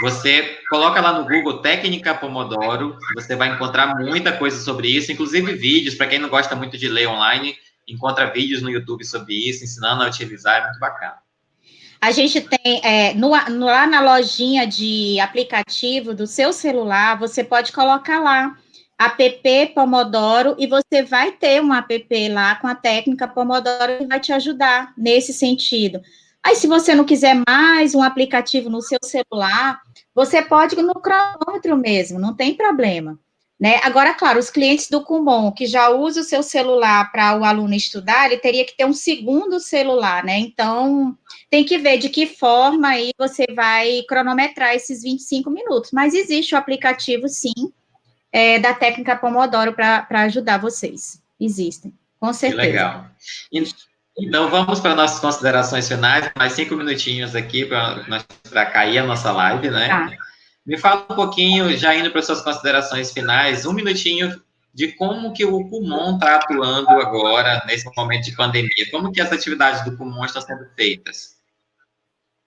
Você coloca lá no Google Técnica Pomodoro, você vai encontrar muita coisa sobre isso, inclusive vídeos, para quem não gosta muito de ler online, encontra vídeos no YouTube sobre isso, ensinando a utilizar, é muito bacana. A gente tem, lá na lojinha de aplicativo do seu celular, você pode colocar lá, app Pomodoro, e você vai ter um app lá com a técnica Pomodoro que vai te ajudar nesse sentido. Aí, se você não quiser mais um aplicativo no seu celular, você pode ir no cronômetro mesmo, não tem problema, né? Agora, claro, os clientes do Kumon, que já usam o seu celular para o aluno estudar, ele teria que ter um segundo celular, né? Então, tem que ver de que forma aí você vai cronometrar esses 25 minutos. Mas existe o aplicativo, sim, da técnica Pomodoro para ajudar vocês. Existem, com certeza. Que legal. Então, vamos para nossas considerações finais, mais 5 minutinhos aqui para cair a nossa live, né? Tá. Me fala um pouquinho, já indo para suas considerações finais, 1 minutinho de como que o Kumon está atuando agora, nesse momento de pandemia. Como que as atividades do Kumon estão sendo feitas?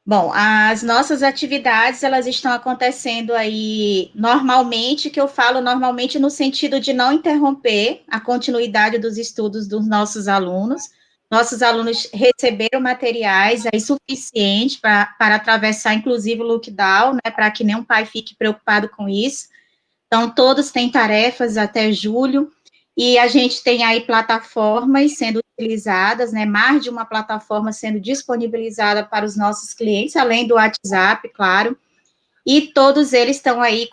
Bom, as nossas atividades, elas estão acontecendo aí normalmente, que eu falo normalmente no sentido de não interromper a continuidade dos estudos dos nossos alunos. Nossos alunos receberam materiais aí suficientes para atravessar, inclusive, o lockdown, né, para que nenhum pai fique preocupado com isso. Então, todos têm tarefas até julho, e a gente tem aí plataformas sendo utilizadas, né, mais de uma plataforma sendo disponibilizada para os nossos clientes, além do WhatsApp, claro, e todos eles estão aí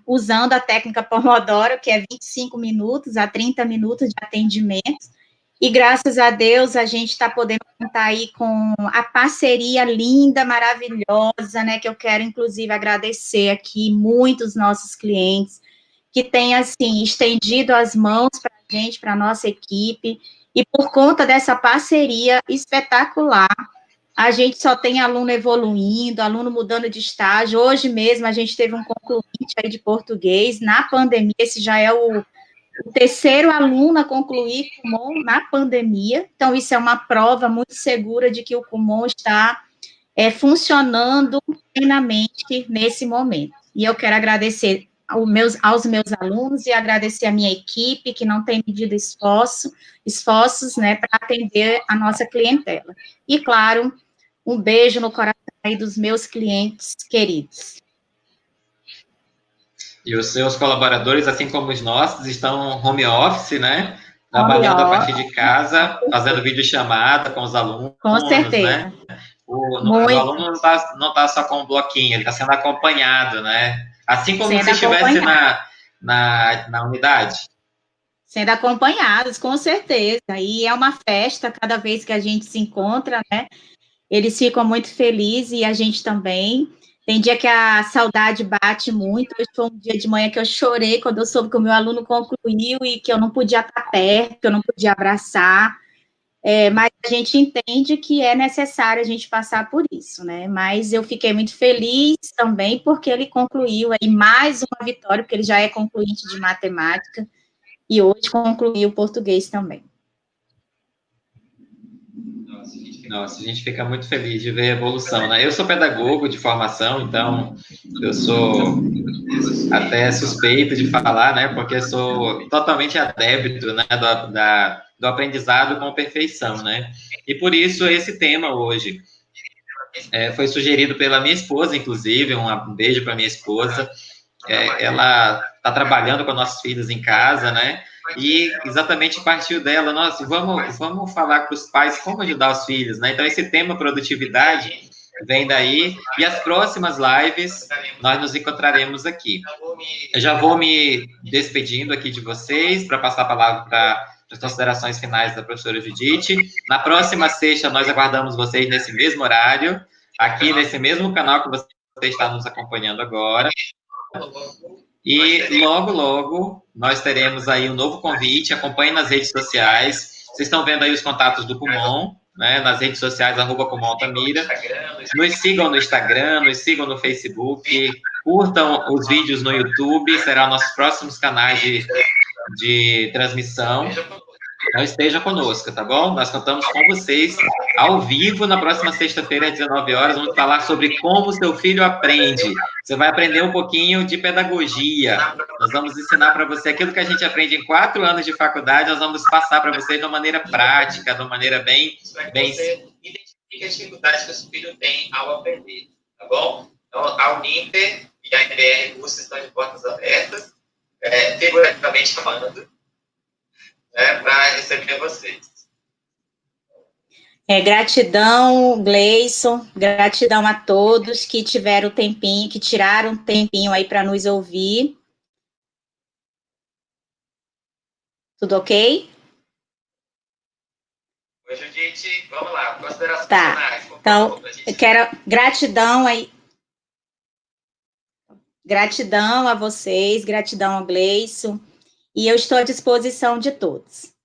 usando a técnica Pomodoro, que é 25 minutos a 30 minutos de atendimento, e graças a Deus a gente está podendo contar aí com a parceria linda, maravilhosa, né, que eu quero inclusive agradecer aqui muitos nossos clientes, que têm, assim, estendido as mãos para a gente, para a nossa equipe, e por conta dessa parceria espetacular, a gente só tem aluno evoluindo, aluno mudando de estágio. Hoje mesmo a gente teve um concluinte aí de português, na pandemia, esse já é o terceiro aluno a concluir Kumon na pandemia, então isso é uma prova muito segura de que o Kumon está funcionando plenamente nesse momento. E eu quero agradecer aos meus alunos e agradecer a minha equipe, que não tem medido esforços, né, para atender a nossa clientela. E, claro, um beijo no coração aí dos meus clientes queridos. E os seus colaboradores, assim como os nossos, estão home office, né? Trabalhando a partir de casa, fazendo videochamada com os alunos, com certeza, né? O aluno não tá só com um bloquinho, ele está sendo acompanhado, né? Assim como se estivesse na unidade. Sendo acompanhados, com certeza. E é uma festa cada vez que a gente se encontra, né? Eles ficam muito felizes e a gente também. Tem dia que a saudade bate muito. Hoje foi um dia de manhã que eu chorei quando eu soube que o meu aluno concluiu e que eu não podia estar perto, que eu não podia abraçar. Mas a gente entende que é necessário a gente passar por isso, né? Mas eu fiquei muito feliz também porque ele concluiu aí mais uma vitória, porque ele já é concluinte de matemática e hoje concluiu o português também. Nossa, a gente fica muito feliz de ver a evolução, né? Eu sou pedagogo de formação, então eu sou até suspeito de falar, né? Porque sou totalmente adepto, né, do aprendizado com perfeição, né? E por isso esse tema hoje foi sugerido pela minha esposa, inclusive, um beijo para minha esposa. Ela está trabalhando com nossos filhos em casa, né? E exatamente partiu dela, nossa, vamos falar para os pais como ajudar os filhos, né? Então, esse tema produtividade vem daí, e as próximas lives nós nos encontraremos aqui. Eu já vou me despedindo aqui de vocês, para passar a palavra para as considerações finais da professora Judite. Na próxima sexta, nós aguardamos vocês nesse mesmo horário, aqui nesse mesmo canal que você está nos acompanhando agora. E logo, logo, nós teremos aí um novo convite. Acompanhe nas redes sociais. Vocês estão vendo aí os contatos do Kumon, né? Nas redes sociais, @Kumon Altamira. Nos sigam no Instagram, nos sigam no Facebook, curtam os vídeos no YouTube, serão nossos próximos canais de transmissão. Então, esteja conosco, tá bom? Nós contamos com vocês ao vivo na próxima sexta-feira, às 19 horas. Vamos falar sobre como o seu filho aprende. Você vai aprender um pouquinho de pedagogia. Nós vamos ensinar para você aquilo que a gente aprende em 4 anos de faculdade, nós vamos passar para vocês de uma maneira prática, de uma maneira bem... Você identifica as dificuldades que o seu filho tem ao aprender, tá bom? Então, a Uninter e a NBR Cursos estão de portas abertas, figurativamente falando, para receber vocês. Gratidão, Gleison, gratidão a todos que tiveram tempinho, que tiraram um tempinho aí para nos ouvir. Tudo ok? Oi, Judite, vamos lá, considerações finais. Então, eu quero gratidão aí. Gratidão a vocês, gratidão ao Gleison, e eu estou à disposição de todos.